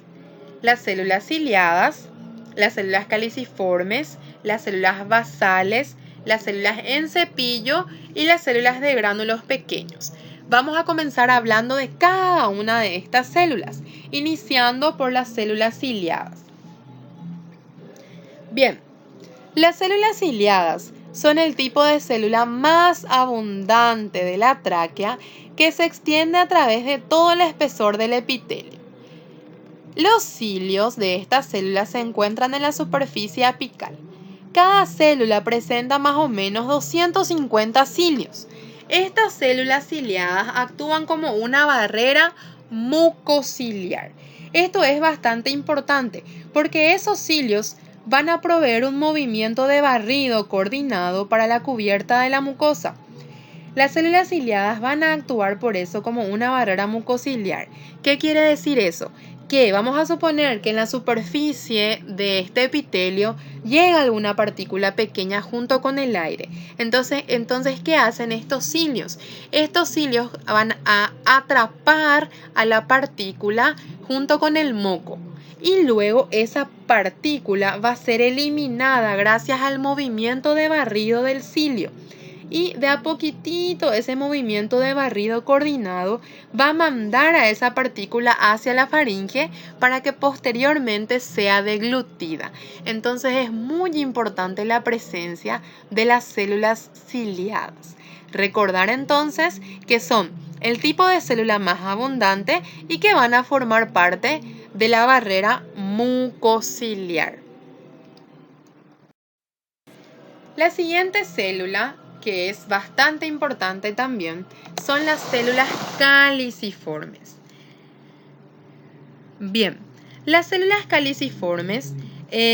las células ciliadas, las células caliciformes, las células basales, las células en cepillo y las células de gránulos pequeños. Vamos a comenzar hablando de cada una de estas células, iniciando por las células ciliadas. Bien, las células ciliadas son el tipo de célula más abundante de la tráquea que se extiende a través de todo el espesor del epitelio. Los cilios de estas células se encuentran en la superficie apical. Cada célula presenta más o menos 250 cilios. Estas células ciliadas actúan como una barrera mucociliar. Esto es bastante importante porque esos cilios van a proveer un movimiento de barrido coordinado para la cubierta de la mucosa. Las células ciliadas van a actuar por eso como una barrera mucociliar. ¿Qué quiere decir eso? Que vamos a suponer que en la superficie de este epitelio llega alguna partícula pequeña junto con el aire. Entonces, ¿qué hacen estos cilios? Estos cilios van a atrapar a la partícula junto con el moco. Y luego esa partícula va a ser eliminada gracias al movimiento de barrido del cilio. Y de a poquitito ese movimiento de barrido coordinado va a mandar a esa partícula hacia la faringe para que posteriormente sea deglutida. Entonces es muy importante la presencia de las células ciliadas. Recordar entonces que son el tipo de célula más abundante y que van a formar parte de la barrera mucociliar. La siguiente célula, que es bastante importante también, son las células caliciformes. Bien, las células caliciformes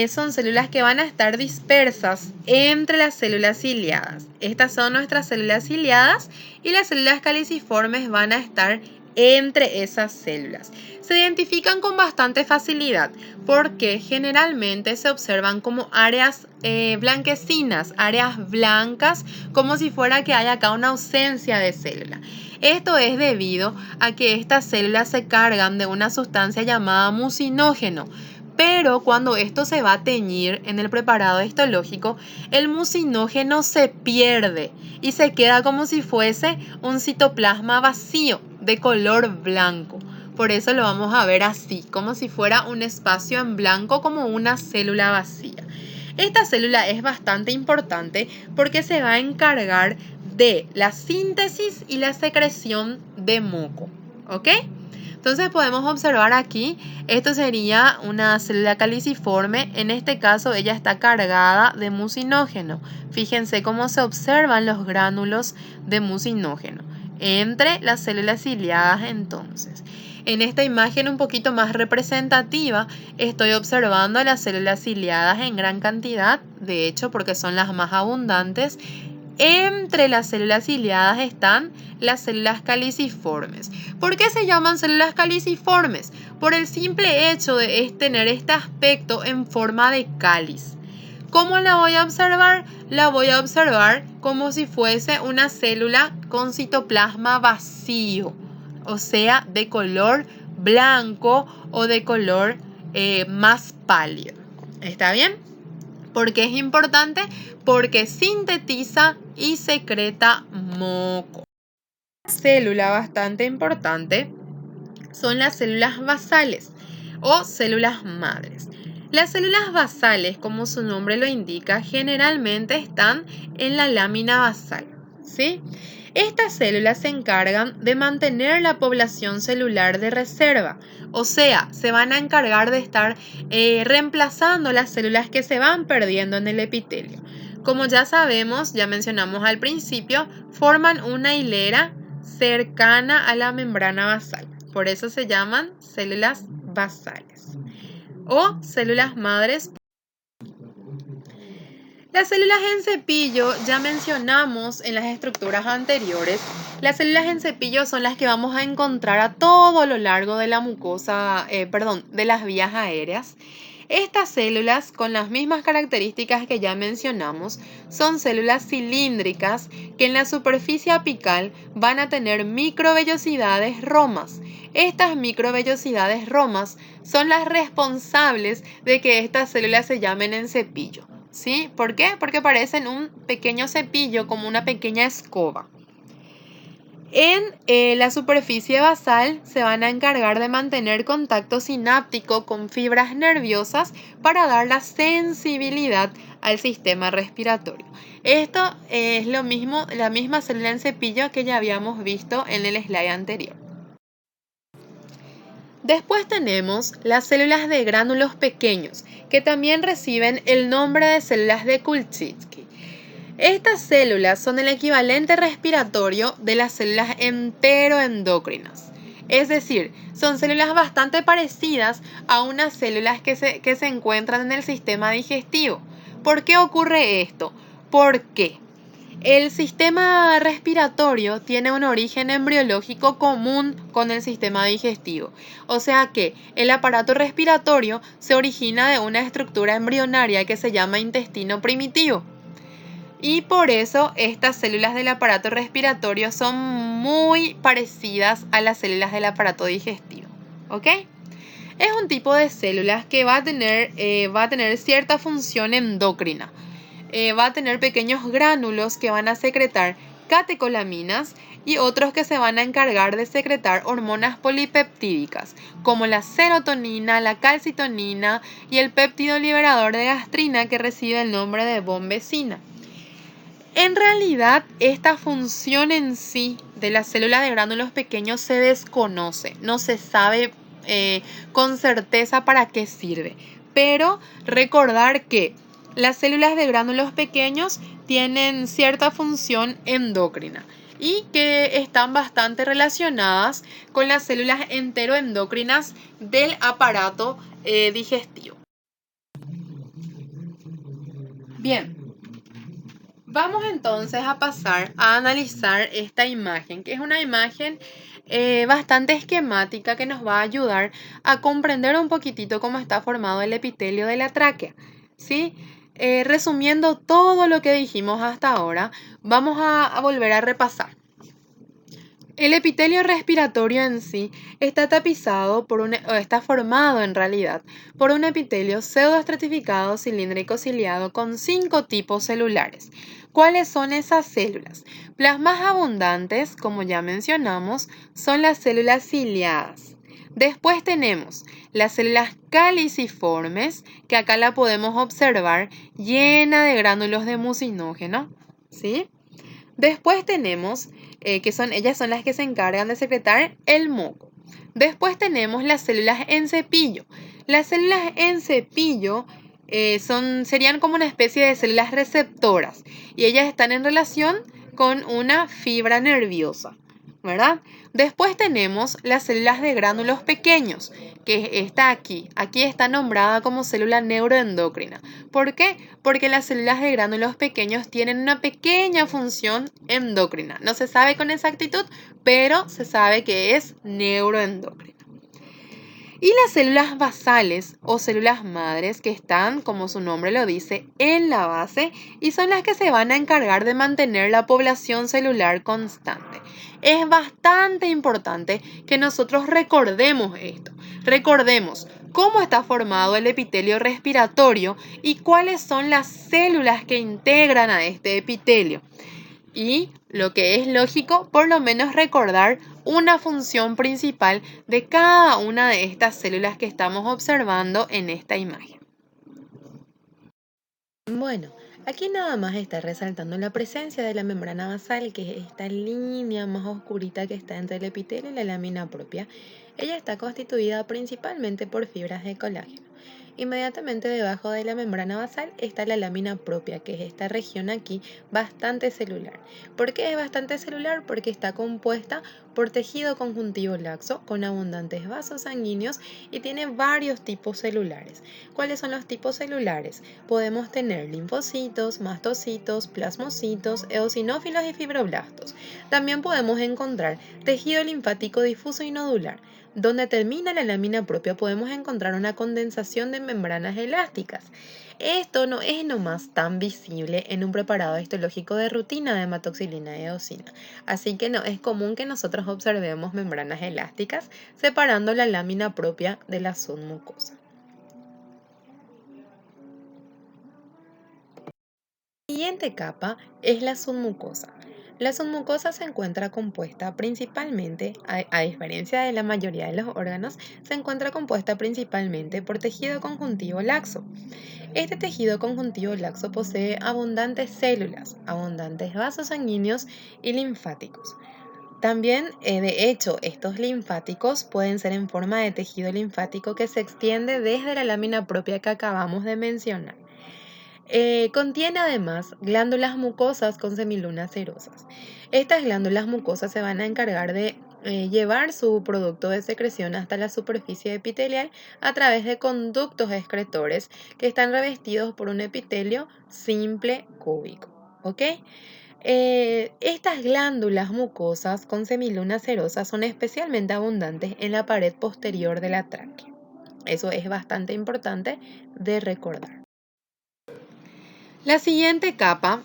son células que van a estar dispersas entre las células ciliadas. Estas son nuestras células ciliadas y las células caliciformes van a estar entre esas células. Se identifican con bastante facilidad porque generalmente se observan como áreas blanquecinas, áreas blancas, como si fuera que hay acá una ausencia de célula. Esto es debido a que estas células se cargan de una sustancia llamada mucinógeno. Pero cuando esto se va a teñir en el preparado histológico, el mucinógeno se pierde y se queda como si fuese un citoplasma vacío de color blanco. Por eso lo vamos a ver así, como si fuera un espacio en blanco, como una célula vacía. Esta célula es bastante importante porque se va a encargar de la síntesis y la secreción de moco. ¿Ok? Entonces podemos observar aquí, esto sería una célula caliciforme, en este caso ella está cargada de mucinógeno. Fíjense cómo se observan los gránulos de mucinógeno entre las células ciliadas entonces. En esta imagen un poquito más representativa estoy observando las células ciliadas en gran cantidad, de hecho porque son las más abundantes. Entre las células ciliadas están las células caliciformes. ¿Por qué se llaman células caliciformes? Por el simple hecho de tener este aspecto en forma de cáliz. ¿Cómo la voy a observar? La voy a observar como si fuese una célula con citoplasma vacío, o sea, de color blanco o de color más pálido. ¿Está bien? ¿Por qué es importante? Porque sintetiza y secreta moco. Una célula bastante importante son las células basales o células madres. Las células basales, como su nombre lo indica, generalmente están en la lámina basal, ¿sí? Estas células se encargan de mantener la población celular de reserva, o sea, se van a encargar de estar reemplazando las células que se van perdiendo en el epitelio. Como ya sabemos, ya mencionamos al principio, forman una hilera cercana a la membrana basal. Por eso se llaman células basales o células madres. Las células en cepillo, ya mencionamos en las estructuras anteriores, las células en cepillo son las que vamos a encontrar a todo lo largo de la mucosa, de las vías aéreas. Estas células, con las mismas características que ya mencionamos, son células cilíndricas que en la superficie apical van a tener microvellosidades romas. Estas microvellosidades romas son las responsables de que estas células se llamen en cepillo. ¿Sí? ¿Por qué? Porque parecen un pequeño cepillo, como una pequeña escoba. En la superficie basal se van a encargar de mantener contacto sináptico con fibras nerviosas para dar la sensibilidad al sistema respiratorio. Esto es lo mismo, la misma célula en cepillo que ya habíamos visto en el slide anterior. Después tenemos las células de gránulos pequeños, que también reciben el nombre de células de Kulczycki. Estas células son el equivalente respiratorio de las células enteroendocrinas. Es decir, son células bastante parecidas a unas células que se encuentran en el sistema digestivo. ¿Por qué ocurre esto? Porque el sistema respiratorio tiene un origen embriológico común con el sistema digestivo, o sea que el aparato respiratorio se origina de una estructura embrionaria que se llama intestino primitivo. Y por eso estas células del aparato respiratorio son muy parecidas a las células del aparato digestivo, ¿ok? Es un tipo de células que va a tener cierta función endocrina. Va a tener pequeños gránulos que van a secretar catecolaminas y otros que se van a encargar de secretar hormonas polipeptídicas, como la serotonina, la calcitonina y el péptido liberador de gastrina que recibe el nombre de bombecina. En realidad, esta función en sí de la célula de gránulos pequeños se desconoce, no se sabe con certeza para qué sirve, pero recordar que las células de gránulos pequeños tienen cierta función endocrina y que están bastante relacionadas con las células enteroendocrinas del aparato digestivo. Bien, vamos entonces a pasar a analizar esta imagen, que es una imagen bastante esquemática que nos va a ayudar a comprender un poquitito cómo está formado el epitelio de la tráquea, ¿sí? Resumiendo todo lo que dijimos hasta ahora, vamos a volver a repasar. El epitelio respiratorio en sí está tapizado está formado en realidad por un epitelio pseudoestratificado cilíndrico ciliado con 5 tipos celulares. ¿Cuáles son esas células? Las más abundantes, como ya mencionamos, son las células ciliadas. Después tenemos las células caliciformes, que acá la podemos observar llena de gránulos de mucinógeno, ¿sí? Después tenemos ellas son las que se encargan de secretar el moco. Después tenemos las células en cepillo. Las células en cepillo serían como una especie de células receptoras y ellas están en relación con una fibra nerviosa, ¿verdad? Después tenemos las células de gránulos pequeños, que está aquí. Aquí está nombrada como célula neuroendocrina. ¿Por qué? Porque las células de gránulos pequeños tienen una pequeña función endocrina. No se sabe con exactitud, pero se sabe que es neuroendocrina. Y las células basales o células madres que están, como su nombre lo dice, en la base y son las que se van a encargar de mantener la población celular constante. Es bastante importante que nosotros recordemos esto. Recordemos cómo está formado el epitelio respiratorio y cuáles son las células que integran a este epitelio. Y lo que es lógico, por lo menos recordar una función principal de cada una de estas células que estamos observando en esta imagen. Bueno, aquí nada más está resaltando la presencia de la membrana basal, que es esta línea más oscurita que está entre el epitelio y la lámina propia. Ella está constituida principalmente por fibras de colágeno. Inmediatamente debajo de la membrana basal está la lámina propia, que es esta región aquí bastante celular. ¿Por qué es bastante celular? Porque está compuesta por tejido conjuntivo laxo con abundantes vasos sanguíneos y tiene varios tipos celulares. ¿Cuáles son los tipos celulares? Podemos tener linfocitos, mastocitos, plasmocitos, eosinófilos y fibroblastos. También podemos encontrar tejido linfático difuso y nodular. Donde termina la lámina propia podemos encontrar una condensación de membranas elásticas. Esto no es nomás tan visible en un preparado histológico de rutina de hematoxilina y eosina, así que no es común que nosotros observemos membranas elásticas separando la lámina propia de la submucosa. La siguiente capa es la submucosa. La submucosa se encuentra compuesta principalmente, a diferencia de la mayoría de los órganos, se encuentra compuesta principalmente por tejido conjuntivo laxo. Este tejido conjuntivo laxo posee abundantes células, abundantes vasos sanguíneos y linfáticos. También, de hecho, estos linfáticos pueden ser en forma de tejido linfático que se extiende desde la lámina propia que acabamos de mencionar. Contiene además glándulas mucosas con semilunas cerosas. Estas glándulas mucosas se van a encargar de llevar su producto de secreción hasta la superficie epitelial a través de conductos excretores que están revestidos por un epitelio simple cúbico. ¿Ok? Estas glándulas mucosas con semilunas cerosas son especialmente abundantes en la pared posterior de la tráquea. Eso es bastante importante de recordar. La siguiente capa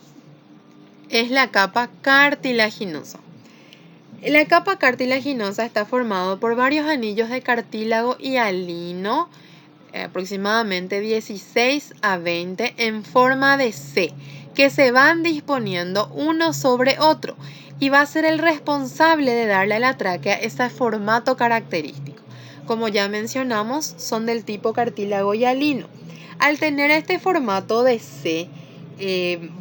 es la capa cartilaginosa. La capa cartilaginosa está formada por varios anillos de cartílago hialino, aproximadamente 16 a 20 en forma de C, que se van disponiendo uno sobre otro y va a ser el responsable de darle a la tráquea ese formato característico. Como ya mencionamos, son del tipo cartílago hialino. Al tener este formato de C,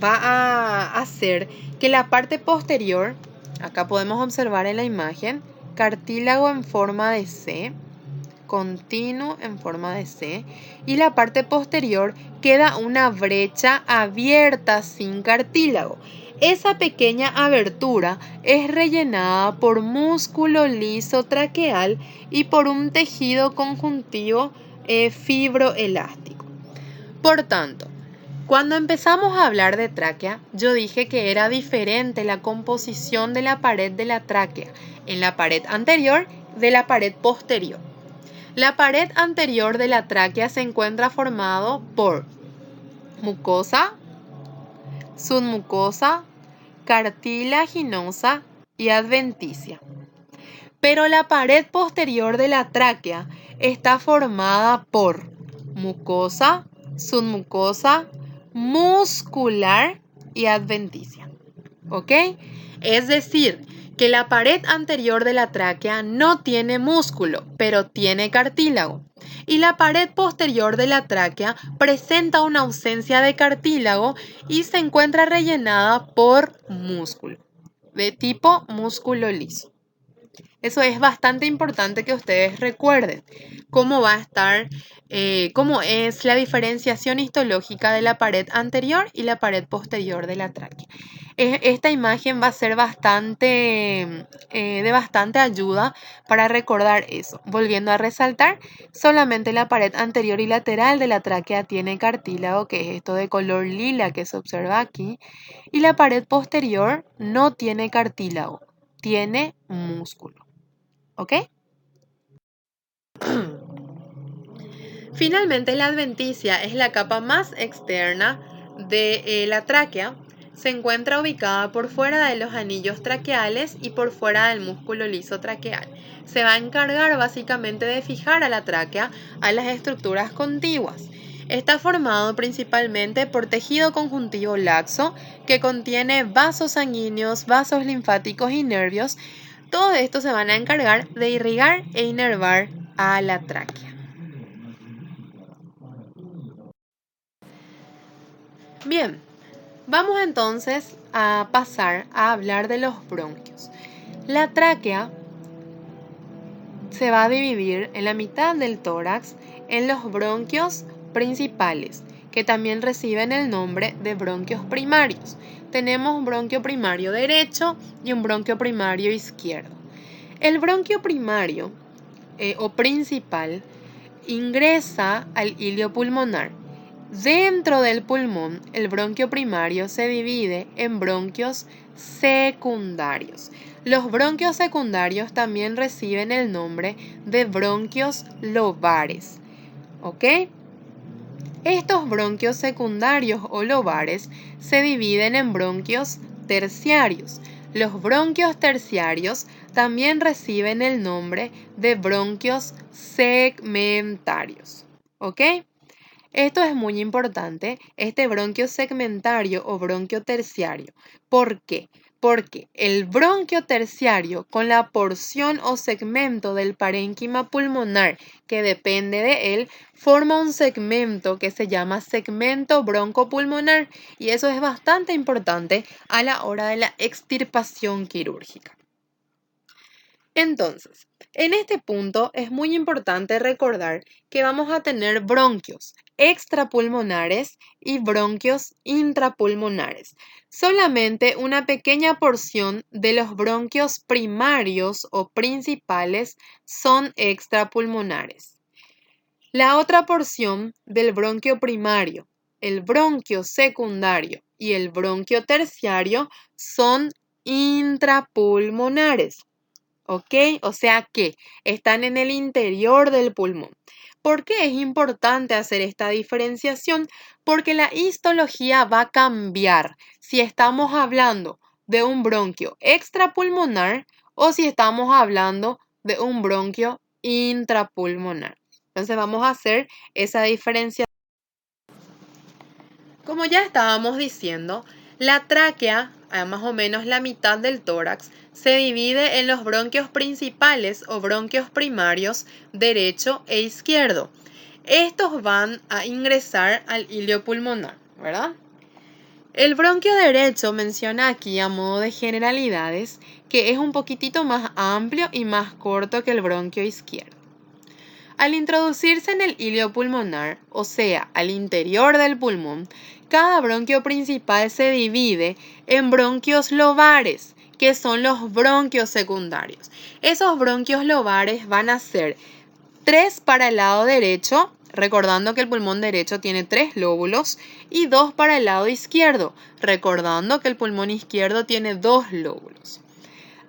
va a hacer que la parte posterior, acá podemos observar en la imagen, cartílago en forma de C, continuo en forma de C, y la parte posterior queda una brecha abierta sin cartílago. Esa pequeña abertura es rellenada por músculo liso traqueal y por un tejido conjuntivo fibroelástico. Por tanto, cuando empezamos a hablar de tráquea, yo dije que era diferente la composición de la pared de la tráquea en la pared anterior de la pared posterior. La pared anterior de la tráquea se encuentra formado por mucosa, submucosa, cartilaginosa y adventicia. Pero la pared posterior de la tráquea está formada por mucosa, submucosa, muscular y adventicia. ¿Ok? Es decir, que la pared anterior de la tráquea no tiene músculo, pero tiene cartílago. Y la pared posterior de la tráquea presenta una ausencia de cartílago y se encuentra rellenada por músculo, de tipo músculo liso. Eso es bastante importante que ustedes recuerden cómo va a estar, cómo es la diferenciación histológica de la pared anterior y la pared posterior de la tráquea. Esta imagen va a ser de bastante ayuda para recordar eso. Volviendo a resaltar, solamente la pared anterior y lateral de la tráquea tiene cartílago, que es esto de color lila que se observa aquí, y la pared posterior no tiene cartílago, tiene músculo. ¿Ok? Finalmente, la adventicia es la capa más externa de la tráquea. Se encuentra ubicada por fuera de los anillos traqueales y por fuera del músculo liso traqueal. Se va a encargar básicamente de fijar a la tráquea a las estructuras contiguas. Está formado principalmente por tejido conjuntivo laxo que contiene vasos sanguíneos, vasos linfáticos y nervios. Todo esto se van a encargar de irrigar e inervar a la tráquea. Bien, vamos entonces a pasar a hablar de los bronquios. La tráquea se va a dividir en la mitad del tórax en los bronquios principales, que también reciben el nombre de bronquios primarios. Tenemos un bronquio primario derecho y un bronquio primario izquierdo. El bronquio primario o principal ingresa al hilio pulmonar. Dentro del pulmón, el bronquio primario se divide en bronquios secundarios. Los bronquios secundarios también reciben el nombre de bronquios lobares. ¿Ok? Estos bronquios secundarios o lobares se dividen en bronquios terciarios. Los bronquios terciarios también reciben el nombre de bronquios segmentarios. ¿Ok? Esto es muy importante, este bronquio segmentario o bronquio terciario. ¿Por qué? Porque el bronquio terciario, con la porción o segmento del parénquima pulmonar que depende de él, forma un segmento que se llama segmento broncopulmonar, y eso es bastante importante a la hora de la extirpación quirúrgica. Entonces, en este punto es muy importante recordar que vamos a tener bronquios extrapulmonares y bronquios intrapulmonares. Solamente una pequeña porción de los bronquios primarios o principales son extrapulmonares. La otra porción del bronquio primario, el bronquio secundario y el bronquio terciario son intrapulmonares. ¿Ok? O sea que están en el interior del pulmón. ¿Por qué es importante hacer esta diferenciación? Porque la histología va a cambiar si estamos hablando de un bronquio extrapulmonar o si estamos hablando de un bronquio intrapulmonar. Entonces vamos a hacer esa diferenciación. Como ya estábamos diciendo, la tráquea, a más o menos la mitad del tórax, se divide en los bronquios principales o bronquios primarios derecho e izquierdo. Estos van a ingresar al hilio pulmonar, ¿verdad? El bronquio derecho menciona aquí a modo de generalidades que es un poquitito más amplio y más corto que el bronquio izquierdo. Al introducirse en el hilio pulmonar, o sea, al interior del pulmón, cada bronquio principal se divide en bronquios lobares, que son los bronquios secundarios. Esos bronquios lobares van a ser 3 para el lado derecho, recordando que el pulmón derecho tiene 3 lóbulos, y 2 para el lado izquierdo, recordando que el pulmón izquierdo tiene 2 lóbulos.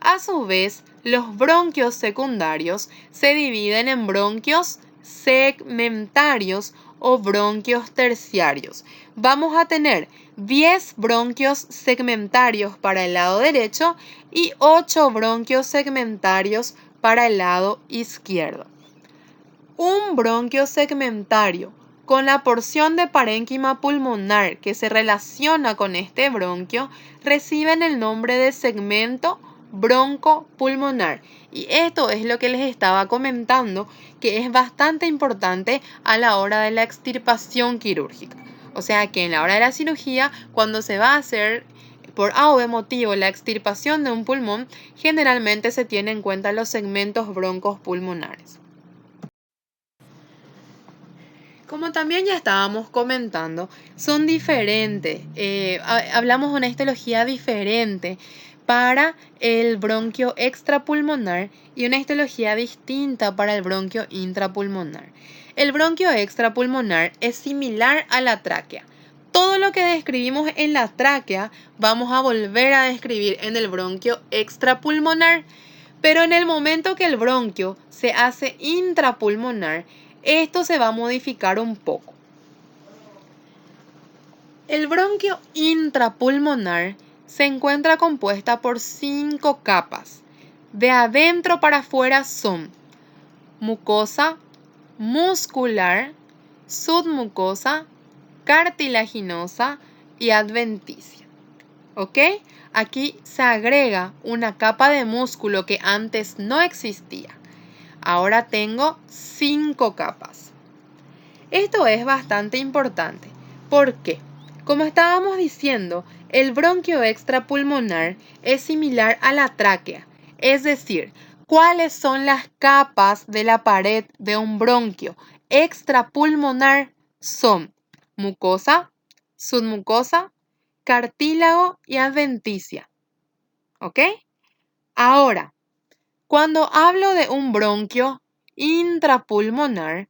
A su vez, los bronquios secundarios se dividen en bronquios segmentarios o bronquios terciarios. Vamos a tener 10 bronquios segmentarios para el lado derecho y 8 bronquios segmentarios para el lado izquierdo. Un bronquio segmentario con la porción de parénquima pulmonar que se relaciona con este bronquio reciben el nombre de segmento broncopulmonar. Y esto es lo que les estaba comentando, que es bastante importante a la hora de la extirpación quirúrgica. O sea que en la hora de la cirugía, cuando se va a hacer Por A o B motivo, la extirpación de un pulmón, generalmente se tiene en cuenta los segmentos broncos pulmonares. Como también ya estábamos comentando, son diferentes. Hablamos de una histología diferente para el bronquio extrapulmonar y una histología distinta para el bronquio intrapulmonar. El bronquio extrapulmonar es similar a la tráquea. Todo lo que describimos en la tráquea vamos a volver a describir en el bronquio extrapulmonar, pero en el momento que el bronquio se hace intrapulmonar, esto se va a modificar un poco. El bronquio intrapulmonar se encuentra compuesta por 5 capas. De adentro para afuera son mucosa, muscular, submucosa, cartilaginosa y adventicia. ¿Ok? Aquí se agrega una capa de músculo que antes no existía. Ahora tengo 5 capas. Esto es bastante importante. ¿Por qué? Como estábamos diciendo, el bronquio extrapulmonar es similar a la tráquea. Es decir, ¿cuáles son las capas de la pared de un bronquio extrapulmonar? Son mucosa, submucosa, cartílago y adventicia. ¿Ok? Ahora, cuando hablo de un bronquio intrapulmonar,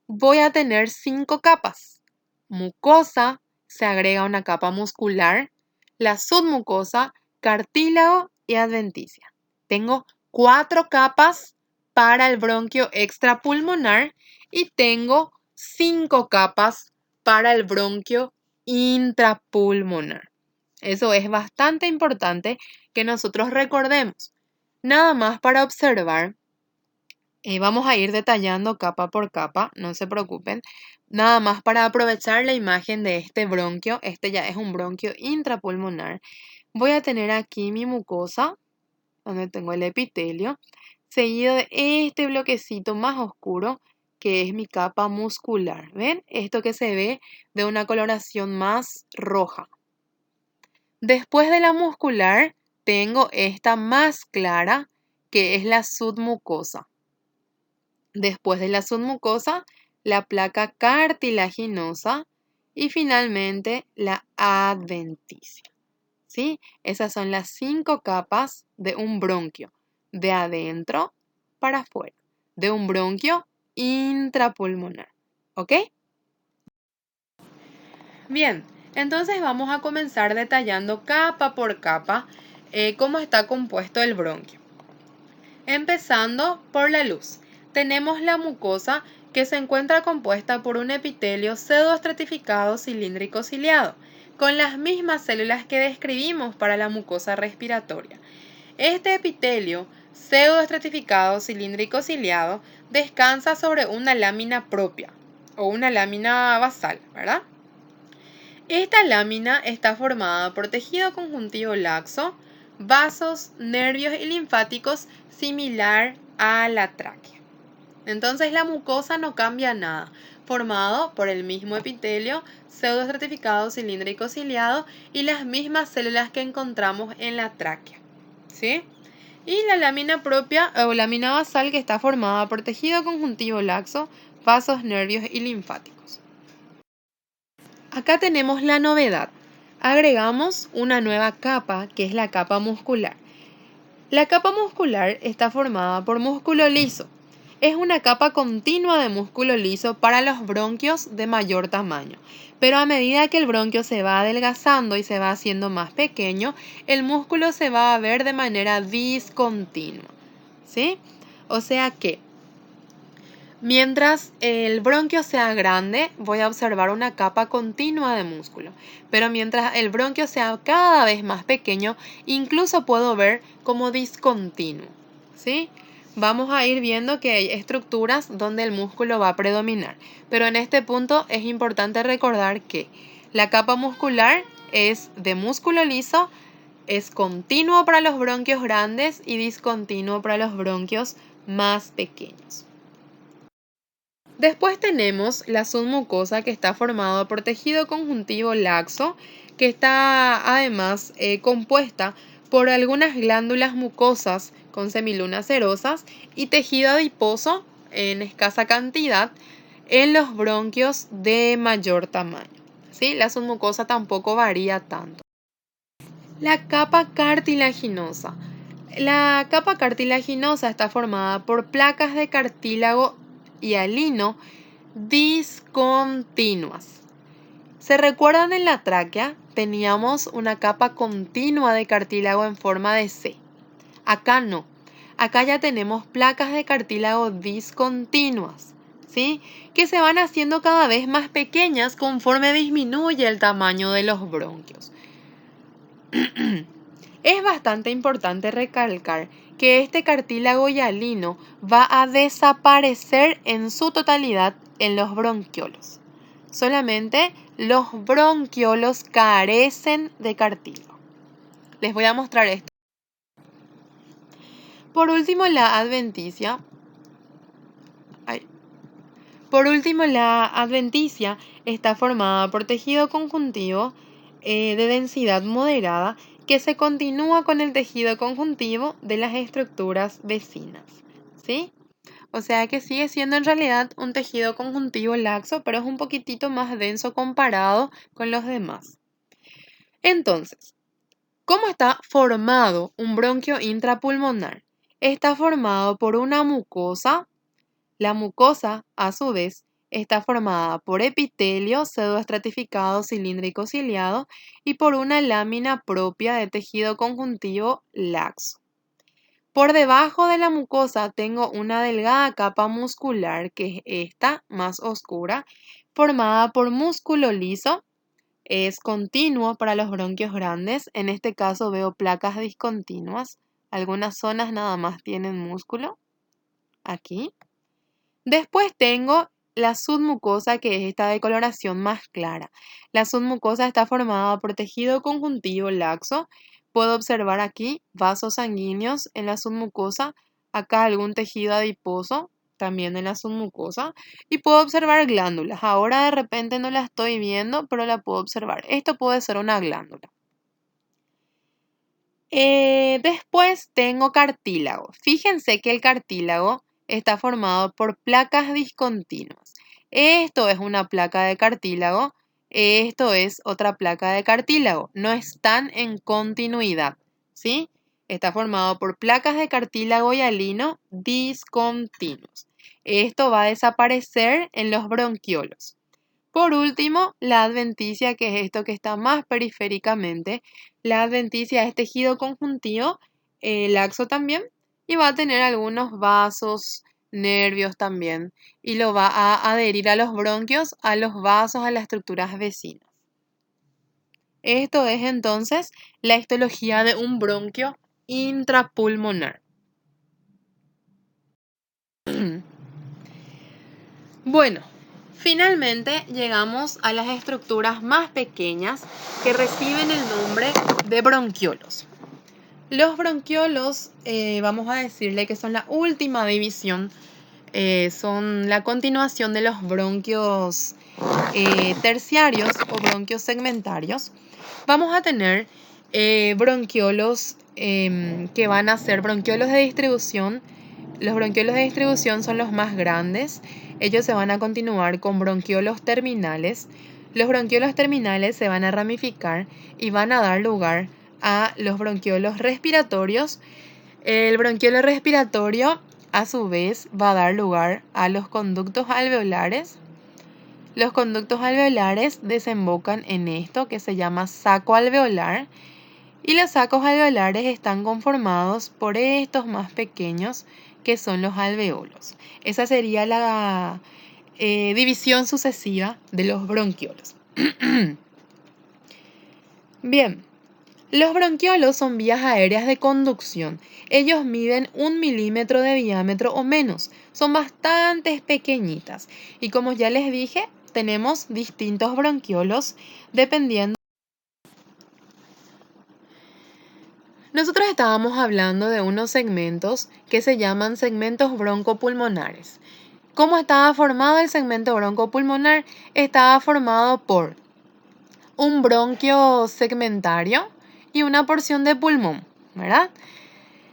voy a tener 5 capas. Mucosa, se agrega una capa muscular, la submucosa, cartílago y adventicia. Tengo 4 capas para el bronquio extrapulmonar y tengo 5 capas para el bronquio intrapulmonar. Eso es bastante importante que nosotros recordemos. Nada más para observar, vamos a ir detallando capa por capa, no se preocupen. Nada más para aprovechar la imagen de este bronquio, este ya es un bronquio intrapulmonar. Voy a tener aquí mi mucosa, donde tengo el epitelio, seguido de este bloquecito más oscuro, que es mi capa muscular. ¿Ven? Esto que se ve de una coloración más roja. Después de la muscular, tengo esta más clara, que es la submucosa. Después de la submucosa, la placa cartilaginosa y finalmente la adventicia. ¿Sí? Esas son las 5 capas de un bronquio, de adentro para afuera, de un bronquio intrapulmonar. ¿Ok? Bien, entonces vamos a comenzar detallando capa por capa cómo está compuesto el bronquio. Empezando por la luz, tenemos la mucosa que se encuentra compuesta por un epitelio pseudoestratificado cilíndrico ciliado, con las mismas células que describimos para la mucosa respiratoria. Este epitelio pseudoestratificado cilíndrico ciliado descansa sobre una lámina propia o una lámina basal, ¿verdad? Esta lámina está formada por tejido conjuntivo laxo, vasos, nervios y linfáticos similar a la tráquea. Entonces la mucosa no cambia nada, formado por el mismo epitelio pseudoestratificado cilíndrico ciliado y las mismas células que encontramos en la tráquea. ¿Sí? Y la lámina propia o lámina basal que está formada por tejido conjuntivo laxo, vasos, nervios y linfáticos. Acá tenemos la novedad. Agregamos una nueva capa que es la capa muscular. La capa muscular está formada por músculo liso. Es una capa continua de músculo liso para los bronquios de mayor tamaño. Pero a medida que el bronquio se va adelgazando y se va haciendo más pequeño, el músculo se va a ver de manera discontinua. ¿Sí? O sea que mientras el bronquio sea grande, voy a observar una capa continua de músculo. Pero mientras el bronquio sea cada vez más pequeño, incluso puedo ver como discontinuo. ¿Sí? Vamos a ir viendo que hay estructuras donde el músculo va a predominar. Pero en este punto es importante recordar que la capa muscular es de músculo liso, es continuo para los bronquios grandes y discontinuo para los bronquios más pequeños. Después tenemos la submucosa, que está formada por tejido conjuntivo laxo, que está además compuesta por algunas glándulas mucosas con semilunas cerosas y tejido adiposo en escasa cantidad en los bronquios de mayor tamaño. ¿Sí? La submucosa tampoco varía tanto. La capa cartilaginosa. La capa cartilaginosa está formada por placas de cartílago hialino discontinuas. ¿Se recuerdan? En la tráquea teníamos una capa continua de cartílago en forma de C. Acá no. Acá ya tenemos placas de cartílago discontinuas, ¿sí? Que se van haciendo cada vez más pequeñas conforme disminuye el tamaño de los bronquios. Es bastante importante recalcar que este cartílago hialino va a desaparecer en su totalidad en los bronquiolos. Solamente los bronquiolos carecen de cartílago. Les voy a mostrar esto. Por último, la adventicia. Está formada por tejido conjuntivo de densidad moderada que se continúa con el tejido conjuntivo de las estructuras vecinas, ¿sí? O sea que sigue siendo en realidad un tejido conjuntivo laxo, pero es un poquitito más denso comparado con los demás. Entonces, ¿cómo está formado un bronquio intrapulmonar? Está formado por una mucosa. La mucosa, a su vez, está formada por epitelio pseudoestratificado cilíndrico ciliado y por una lámina propia de tejido conjuntivo laxo. Por debajo de la mucosa tengo una delgada capa muscular, que es esta, más oscura, formada por músculo liso. Es continuo para los bronquios grandes. En este caso veo placas discontinuas. Algunas zonas nada más tienen músculo. Aquí. Después tengo la submucosa, que es esta de coloración más clara. La submucosa está formada por tejido conjuntivo laxo. Puedo observar aquí vasos sanguíneos en la submucosa, acá algún tejido adiposo también en la submucosa, y puedo observar glándulas. Ahora de repente no la estoy viendo, pero la puedo observar. Esto puede ser una glándula. Después tengo cartílago. Fíjense que el cartílago está formado por placas discontinuas. Esto es una placa de cartílago, esto es otra placa de cartílago. No están en continuidad, ¿sí? Está formado por placas de cartílago hialino discontinuos. Esto va a desaparecer en los bronquiolos. Por último, la adventicia, que es esto que está más periféricamente. La adventicia es tejido conjuntivo, laxo también, y va a tener algunos vasos, nervios también, y lo va a adherir a los bronquios, a los vasos, a las estructuras vecinas. Esto es entonces la histología de un bronquio intrapulmonar. Bueno, finalmente llegamos a las estructuras más pequeñas que reciben el nombre de bronquiolos. Los bronquiolos, vamos a decirle que son la última división, son la continuación de los bronquios terciarios o bronquios segmentarios. Vamos a tener bronquiolos que van a ser bronquiolos de distribución. Los bronquiolos de distribución son los más grandes. Ellos se van a continuar con bronquiolos terminales. Los bronquiolos terminales se van a ramificar y van a dar lugar a los bronquiolos respiratorios. El bronquiolo respiratorio, a su vez, va a dar lugar a los conductos alveolares. Los conductos alveolares desembocan en esto que se llama saco alveolar. Y los sacos alveolares están conformados por estos más pequeños, que son los alveolos. Esa sería la división sucesiva de los bronquiolos. Bien, los bronquiolos son vías aéreas de conducción. Ellos miden 1 milímetro de diámetro o menos. Son bastante pequeñitas. Y como ya les dije, tenemos distintos bronquiolos dependiendo. Nosotros estábamos hablando de unos segmentos que se llaman segmentos broncopulmonares. ¿Cómo estaba formado el segmento broncopulmonar? Estaba formado por un bronquio segmentario y una porción de pulmón, ¿verdad?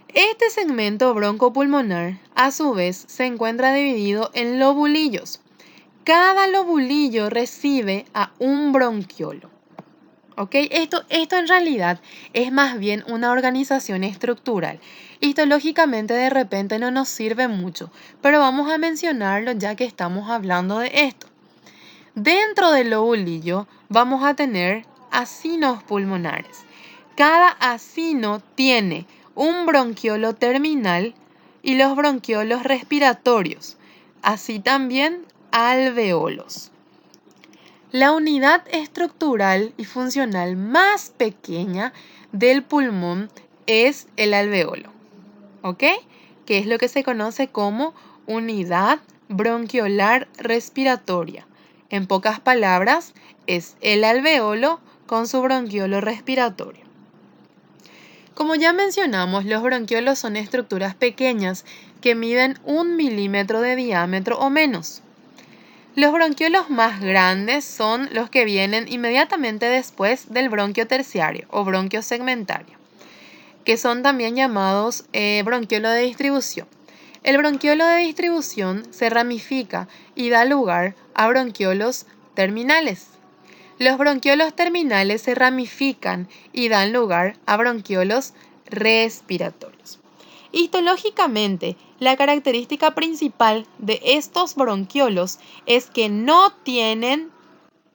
Este segmento broncopulmonar, a su vez, se encuentra dividido en lobulillos. Cada lobulillo recibe a un bronquiolo. ¿Ok? Esto en realidad es más bien una organización estructural. Histológicamente de repente no nos sirve mucho, pero vamos a mencionarlo ya que estamos hablando de esto. Dentro del lobulillo vamos a tener acinos pulmonares. Cada acino tiene un bronquiolo terminal y los bronquiolos respiratorios, así también alveolos. La unidad estructural y funcional más pequeña del pulmón es el alveolo, ¿ok? Que es lo que se conoce como unidad bronquiolar respiratoria. En pocas palabras, es el alveolo con su bronquiolo respiratorio. Como ya mencionamos, los bronquiolos son estructuras pequeñas que miden 1 milímetro de diámetro o menos. Los bronquiolos más grandes son los que vienen inmediatamente después del bronquio terciario o bronquio segmentario, que son también llamados bronquiolo de distribución. El bronquiolo de distribución se ramifica y da lugar a bronquiolos terminales. Los bronquiolos terminales se ramifican y dan lugar a bronquiolos respiratorios. Histológicamente, la característica principal de estos bronquiolos es que no tienen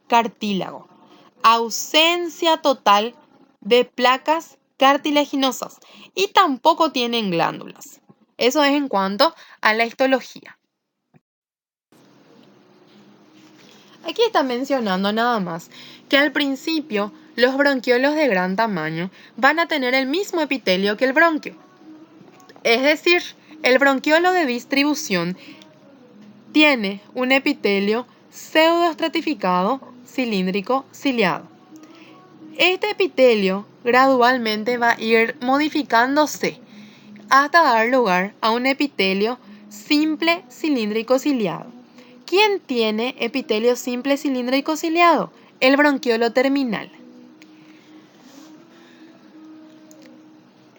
cartílago, ausencia total de placas cartilaginosas y tampoco tienen glándulas. Eso es en cuanto a la histología. Aquí está mencionando nada más que al principio los bronquiolos de gran tamaño van a tener el mismo epitelio que el bronquio. Es decir, el bronquiolo de distribución tiene un epitelio pseudoestratificado cilíndrico ciliado. Este epitelio gradualmente va a ir modificándose hasta dar lugar a un epitelio simple cilíndrico ciliado. ¿Quién tiene epitelio simple cilíndrico ciliado? El bronquiolo terminal.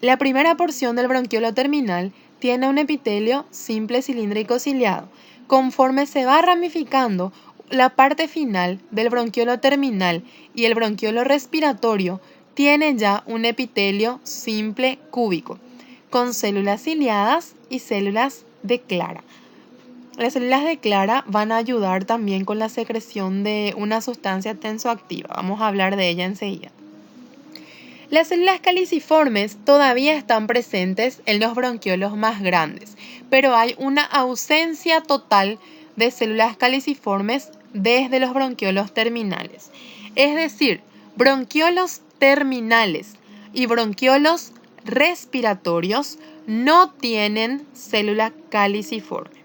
La primera porción del bronquiolo terminal tiene un epitelio simple cilíndrico ciliado. Conforme se va ramificando, la parte final del bronquiolo terminal y el bronquiolo respiratorio tiene ya un epitelio simple cúbico, con células ciliadas y células de clara. Las células de clara van a ayudar también con la secreción de una sustancia tensoactiva. Vamos a hablar de ella enseguida. Las células caliciformes todavía están presentes en los bronquiolos más grandes, pero hay una ausencia total de células caliciformes desde los bronquiolos terminales. Es decir, bronquiolos terminales y bronquiolos respiratorios no tienen célula caliciforme.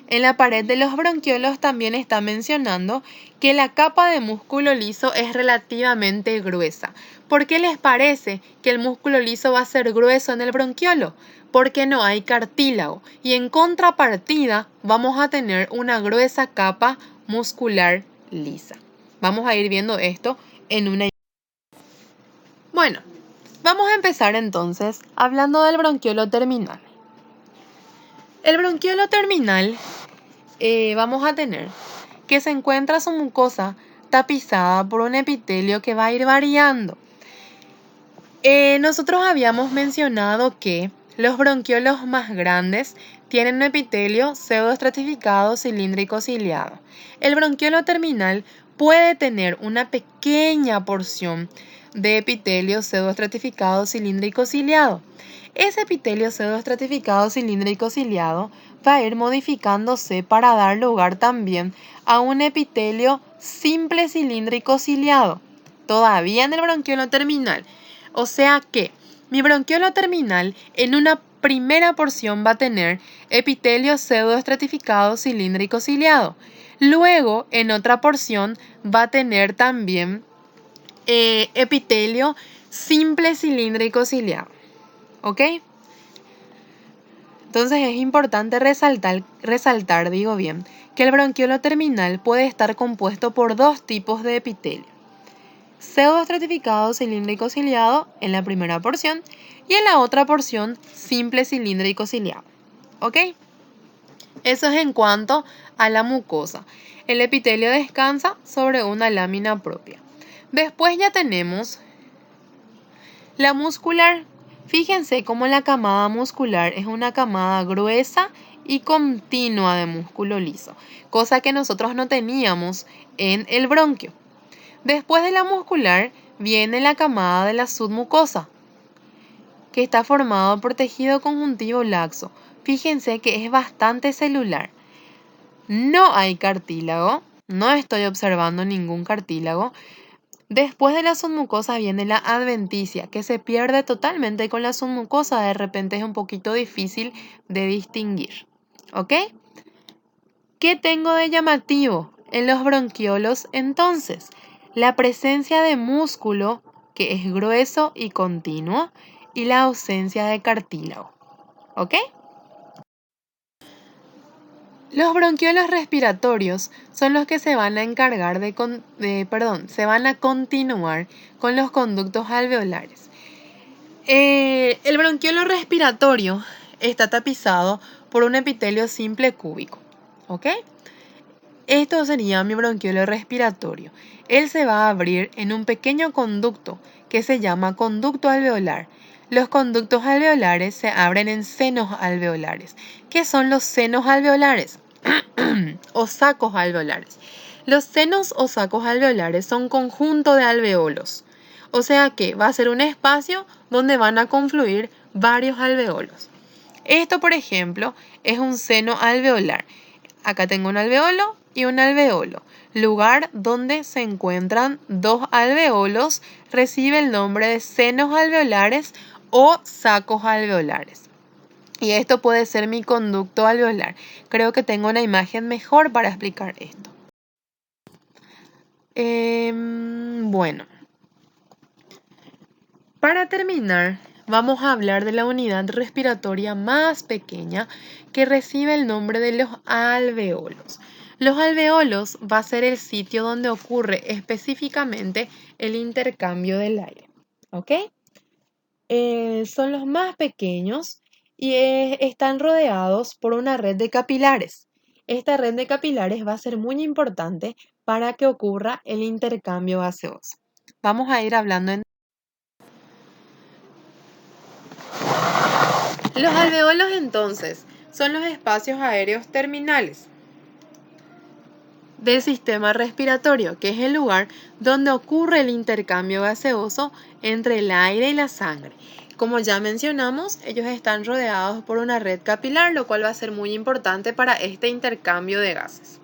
En la pared de los bronquiolos también está mencionando que la capa de músculo liso es relativamente gruesa. ¿Por qué les parece que el músculo liso va a ser grueso en el bronquiolo? Porque no hay cartílago y en contrapartida vamos a tener una gruesa capa muscular lisa. Vamos a ir viendo esto en una. Bueno, vamos a empezar entonces hablando del bronquiolo terminal. El bronquiolo terminal vamos a tener que se encuentra su mucosa tapizada por un epitelio que va a ir variando. Nosotros habíamos mencionado que los bronquiolos más grandes tienen un epitelio pseudoestratificado cilíndrico ciliado. El bronquiolo terminal puede tener una pequeña porción de epitelio pseudoestratificado cilíndrico ciliado. Ese epitelio pseudoestratificado cilíndrico ciliado va a ir modificándose para dar lugar también a un epitelio simple cilíndrico ciliado, todavía en el bronquiolo terminal. O sea que mi bronquiolo terminal en una primera porción va a tener epitelio pseudoestratificado cilíndrico ciliado. Luego, en otra porción, va a tener también epitelio simple cilíndrico ciliado. ¿Ok? Entonces es importante resaltar, que el bronquiolo terminal puede estar compuesto por dos tipos de epitelio: pseudoestratificado cilíndrico ciliado en la primera porción y en la otra porción simple cilíndrico ciliado. ¿Ok? Eso es en cuanto a la mucosa. El epitelio descansa sobre una lámina propia. Después ya tenemos la muscular. Fíjense cómo la camada muscular es una camada gruesa y continua de músculo liso, cosa que nosotros no teníamos en el bronquio. Después de la muscular viene la camada de la submucosa, que está formado por tejido conjuntivo laxo. Fíjense que es bastante celular. No hay cartílago, no estoy observando ningún cartílago. Después de la submucosa viene la adventicia, que se pierde totalmente con la submucosa. De repente es un poquito difícil de distinguir. ¿Ok? ¿Qué tengo de llamativo en los bronquiolos entonces? La presencia de músculo, que es grueso y continuo, y la ausencia de cartílago. ¿Ok? Los bronquiolos respiratorios son los que se van a encargar se van a continuar con los conductos alveolares. El bronquiolo respiratorio está tapizado por un epitelio simple cúbico. ¿Ok? Esto sería mi bronquiolo respiratorio. Él se va a abrir en un pequeño conducto que se llama conducto alveolar. Los conductos alveolares se abren en senos alveolares. ¿Qué son los senos alveolares? O sacos alveolares. Los senos o sacos alveolares son conjunto de alveolos. O sea que va a ser un espacio donde van a confluir varios alveolos. Esto, por ejemplo, es un seno alveolar. Acá tengo un alveolo y un alveolo. Lugar donde se encuentran dos alveolos recibe el nombre de senos alveolares o sacos alveolares. Y esto puede ser mi conducto alveolar. Creo que tengo una imagen mejor para explicar esto. Bueno, para terminar, vamos a hablar de la unidad respiratoria más pequeña que recibe el nombre de los alveolos. Los alveolos va a ser el sitio donde ocurre específicamente el intercambio del aire. ¿Ok? Son los más pequeños y están rodeados por una red de capilares. Esta red de capilares va a ser muy importante para que ocurra el intercambio gaseoso. Vamos a ir hablando en... Los alveolos entonces son los espacios aéreos terminales del sistema respiratorio, que es el lugar donde ocurre el intercambio gaseoso entre el aire y la sangre. Como ya mencionamos, ellos están rodeados por una red capilar, lo cual va a ser muy importante para este intercambio de gases.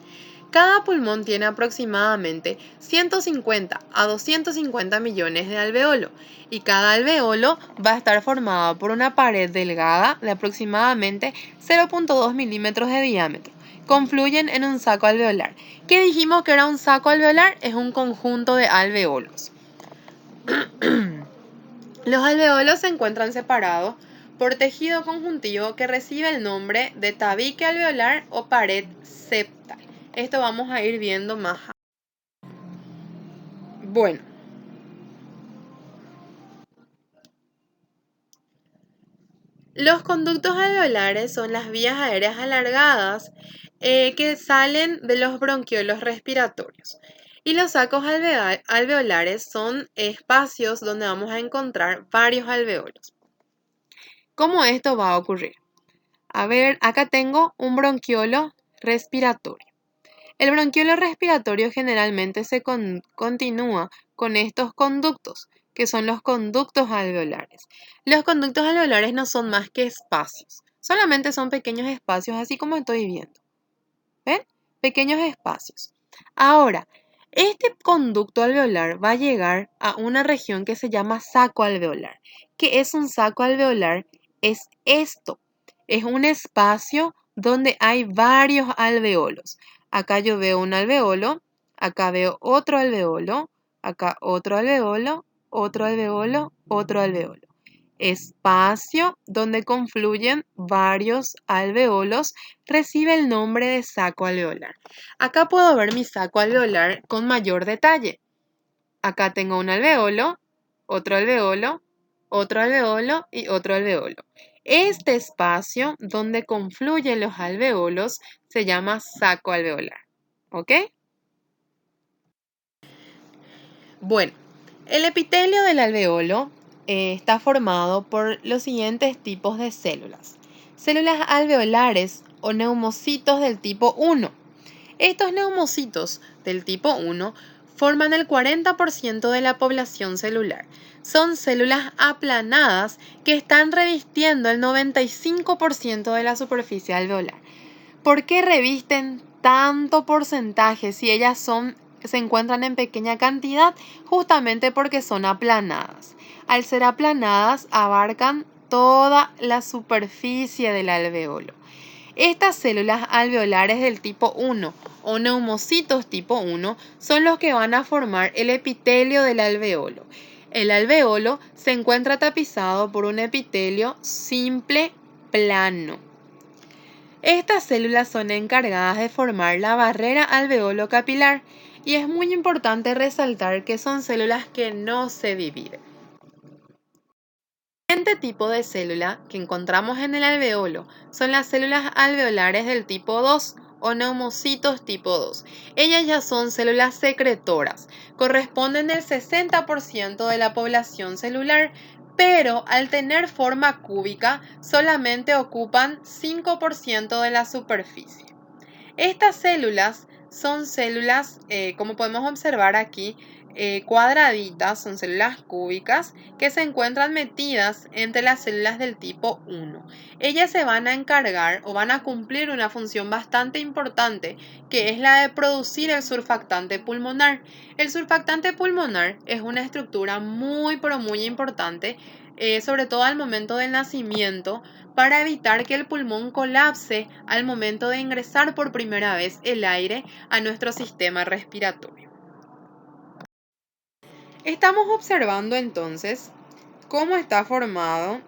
Cada pulmón tiene aproximadamente 150 a 250 millones de alveolos y cada alveolo va a estar formado por una pared delgada de aproximadamente 0.2 milímetros de diámetro. Confluyen en un saco alveolar. ¿Qué dijimos que era un saco alveolar? Es un conjunto de alveolos. Los alveolos se encuentran separados por tejido conjuntivo que recibe el nombre de tabique alveolar o pared septal. Esto vamos a ir viendo más. Bueno. Los conductos alveolares son las vías aéreas alargadas que salen de los bronquiolos respiratorios. Y los sacos alveolares son espacios donde vamos a encontrar varios alveolos. ¿Cómo esto va a ocurrir? A ver, acá tengo un bronquiolo respiratorio. El bronquiolo respiratorio generalmente se continúa con estos conductos, que son los conductos alveolares. Los conductos alveolares no son más que espacios, solamente son pequeños espacios, así como estoy viendo. ¿Ven? Pequeños espacios. Ahora, este conducto alveolar va a llegar a una región que se llama saco alveolar. ¿Qué es un saco alveolar? Es esto. Es un espacio donde hay varios alveolos. Acá yo veo un alveolo, acá veo otro alveolo, acá otro alveolo, otro alveolo, otro alveolo. espacio donde confluyen varios alveolos recibe el nombre de saco alveolar. Acá puedo ver mi saco alveolar con mayor detalle. Acá tengo un alveolo, otro alveolo, otro alveolo y otro alveolo. Este espacio donde confluyen los alveolos se llama saco alveolar. ¿Ok? Bueno, el epitelio del alveolo está formado por los siguientes tipos de células. Células alveolares o neumocitos del tipo 1. Estos neumocitos del tipo 1 forman el 40% de la población celular. Son células aplanadas que están revistiendo el 95% de la superficie alveolar. ¿Por qué revisten tanto porcentaje si ellas se encuentran en pequeña cantidad? Justamente porque son aplanadas. Al ser aplanadas, abarcan toda la superficie del alveolo. Estas células alveolares del tipo 1 o neumocitos tipo 1 son los que van a formar el epitelio del alveolo. El alveolo se encuentra tapizado por un epitelio simple plano. Estas células son encargadas de formar la barrera alveolo capilar y es muy importante resaltar que son células que no se dividen. El siguiente tipo de célula que encontramos en el alveolo son las células alveolares del tipo 2 o neumocitos tipo 2. Ellas ya son células secretoras, corresponden al 60% de la población celular, pero al tener forma cúbica solamente ocupan 5% de la superficie. Estas células son células, como podemos observar aquí, cuadraditas, son células cúbicas que se encuentran metidas entre las células del tipo 1. Ellas se van a encargar o van a cumplir una función bastante importante, que es la de producir el surfactante pulmonar. El surfactante pulmonar es una estructura muy pero muy importante, sobre todo al momento del nacimiento, para evitar que el pulmón colapse al momento de ingresar por primera vez el aire a nuestro sistema respiratorio. Estamos observando entonces cómo está formado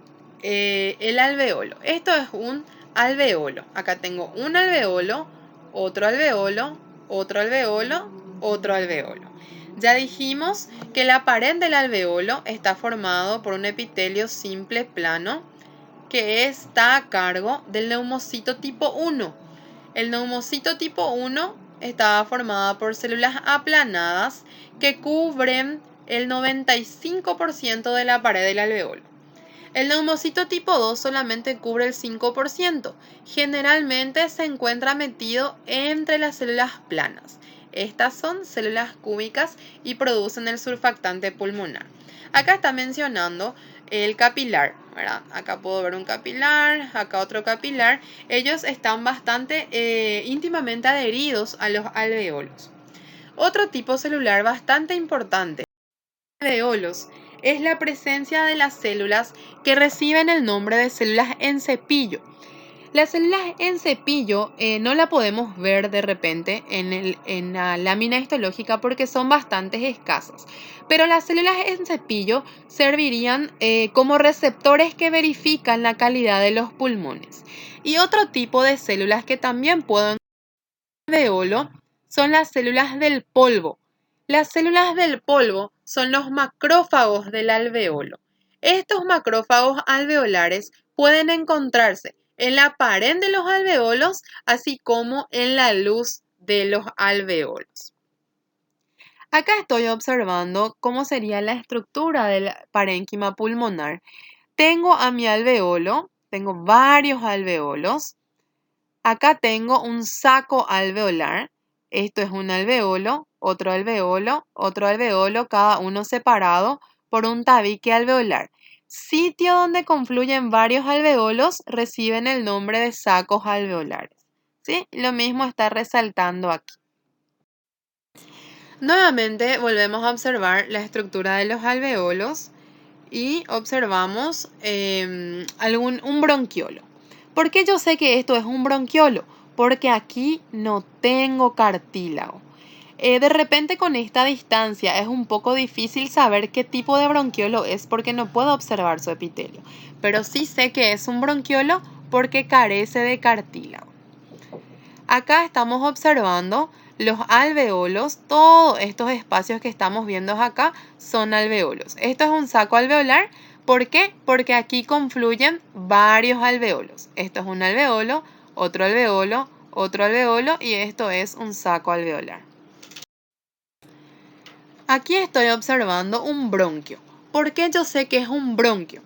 el alveolo. Esto es un alveolo. Acá tengo un alveolo, otro alveolo, otro alveolo, otro alveolo. Ya dijimos que la pared del alveolo está formado por un epitelio simple plano que está a cargo del neumocito tipo 1. El neumocito tipo 1 estaba formado por células aplanadas que cubren el 95% de la pared del alveolo. El neumocito tipo 2 solamente cubre el 5%. Generalmente se encuentra metido entre las células planas. Estas son células cúbicas y producen el surfactante pulmonar. Acá está mencionando el capilar, ¿verdad? Acá puedo ver un capilar, acá otro capilar. Ellos están bastante íntimamente adheridos a los alveolos. Otro tipo celular bastante importante de alveolos es la presencia de las células que reciben el nombre de células en cepillo. Las células en cepillo no la podemos ver de repente en la lámina histológica porque son bastante escasas, pero las células en cepillo servirían como receptores que verifican la calidad de los pulmones. Y otro tipo de células que también pueden alveolo son las células del polvo. Las células del polvo son los macrófagos del alveolo. Estos macrófagos alveolares pueden encontrarse en la pared de los alveolos, así como en la luz de los alveolos. Acá estoy observando cómo sería la estructura del parénquima pulmonar. Tengo a mi alveolo, tengo varios alveolos. Acá tengo un saco alveolar. Esto es un alveolo, otro alveolo, cada uno separado por un tabique alveolar. Sitio donde confluyen varios alveolos reciben el nombre de sacos alveolares. ¿Sí? Lo mismo está resaltando aquí. Nuevamente volvemos a observar la estructura de los alveolos y observamos un bronquiolo. ¿Por qué yo sé que esto es un bronquiolo? Porque aquí no tengo cartílago. De repente con esta distancia es un poco difícil saber qué tipo de bronquiolo es porque no puedo observar su epitelio, pero sí sé que es un bronquiolo porque carece de cartílago. Acá estamos observando los alveolos, todos estos espacios que estamos viendo acá son alveolos. Esto es un saco alveolar, ¿por qué? Porque aquí confluyen varios alveolos. Esto es un alveolo, otro alveolo y esto es un saco alveolar. Aquí estoy observando un bronquio. ¿Por qué yo sé que es un bronquio?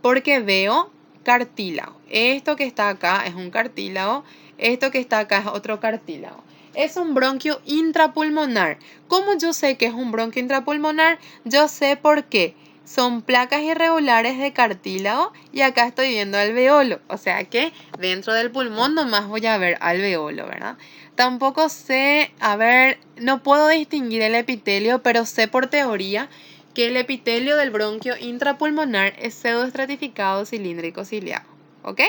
Porque veo cartílago. Esto que está acá es un cartílago, esto que está acá es otro cartílago. Es un bronquio intrapulmonar. ¿Cómo yo sé que es un bronquio intrapulmonar? Yo sé por qué. Son placas irregulares de cartílago y acá estoy viendo alveolo. O sea que dentro del pulmón nomás voy a ver alveolo, ¿verdad? Tampoco sé, no puedo distinguir el epitelio, pero sé por teoría que el epitelio del bronquio intrapulmonar es pseudoestratificado cilíndrico ciliado. ¿Ok?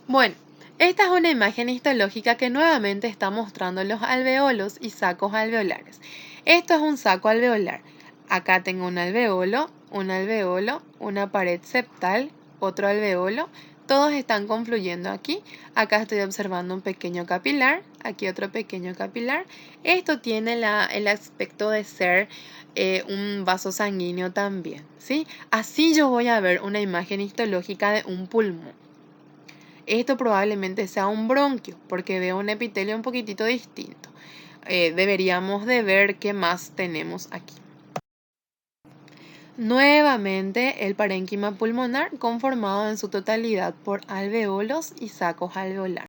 Bueno, esta es una imagen histológica que nuevamente está mostrando los alveolos y sacos alveolares. Esto es un saco alveolar. Acá tengo un alveolo, una pared septal, otro alveolo. Todos están confluyendo aquí. Acá estoy observando un pequeño capilar, aquí otro pequeño capilar. Esto tiene el aspecto de ser un vaso sanguíneo también, ¿sí? Así yo voy a ver una imagen histológica de un pulmón. Esto probablemente sea un bronquio, porque veo un epitelio un poquitito distinto. Deberíamos de ver qué más tenemos aquí. Nuevamente, el parénquima pulmonar conformado en su totalidad por alveolos y sacos alveolar.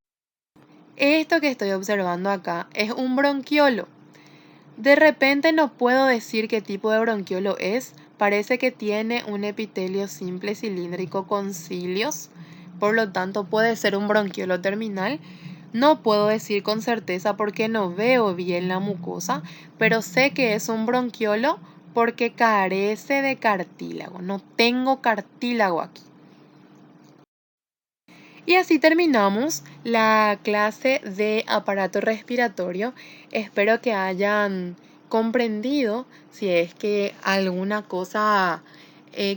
Esto que estoy observando acá es un bronquiolo. De repente no puedo decir qué tipo de bronquiolo es. Parece que tiene un epitelio simple cilíndrico con cilios. Por lo tanto, puede ser un bronquiolo terminal. No puedo decir con certeza porque no veo bien la mucosa, pero sé que es un bronquiolo porque carece de cartílago. No tengo cartílago aquí. Y así terminamos la clase de aparato respiratorio. Espero que hayan comprendido. Si es que alguna cosa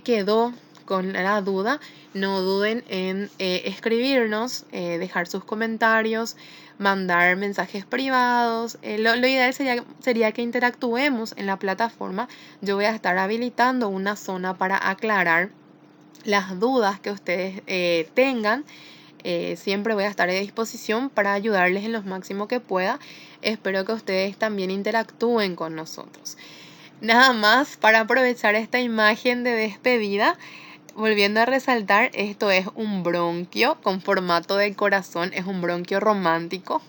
quedó con la duda, no duden en escribirnos, dejar sus comentarios, mandar mensajes privados. Lo ideal sería que interactuemos en la plataforma. Yo voy a estar habilitando una zona para aclarar las dudas que ustedes tengan. Siempre voy a estar a disposición para ayudarles en lo máximo que pueda. Espero que ustedes también interactúen con nosotros. Nada más para aprovechar esta imagen de despedida, volviendo a resaltar, esto es un bronquio con formato de corazón, es un bronquio romántico.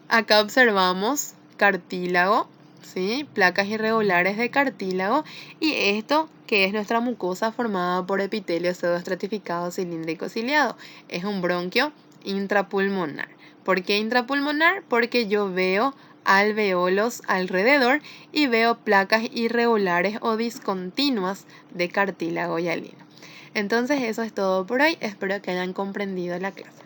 Acá observamos cartílago, ¿sí? Placas irregulares de cartílago y esto que es nuestra mucosa formada por epitelio pseudoestratificado cilíndrico ciliado. Es un bronquio intrapulmonar. ¿Por qué intrapulmonar? Porque yo veo alveolos alrededor y veo placas irregulares o discontinuas de cartílago hialino. Entonces eso es todo por hoy. Espero que hayan comprendido la clase.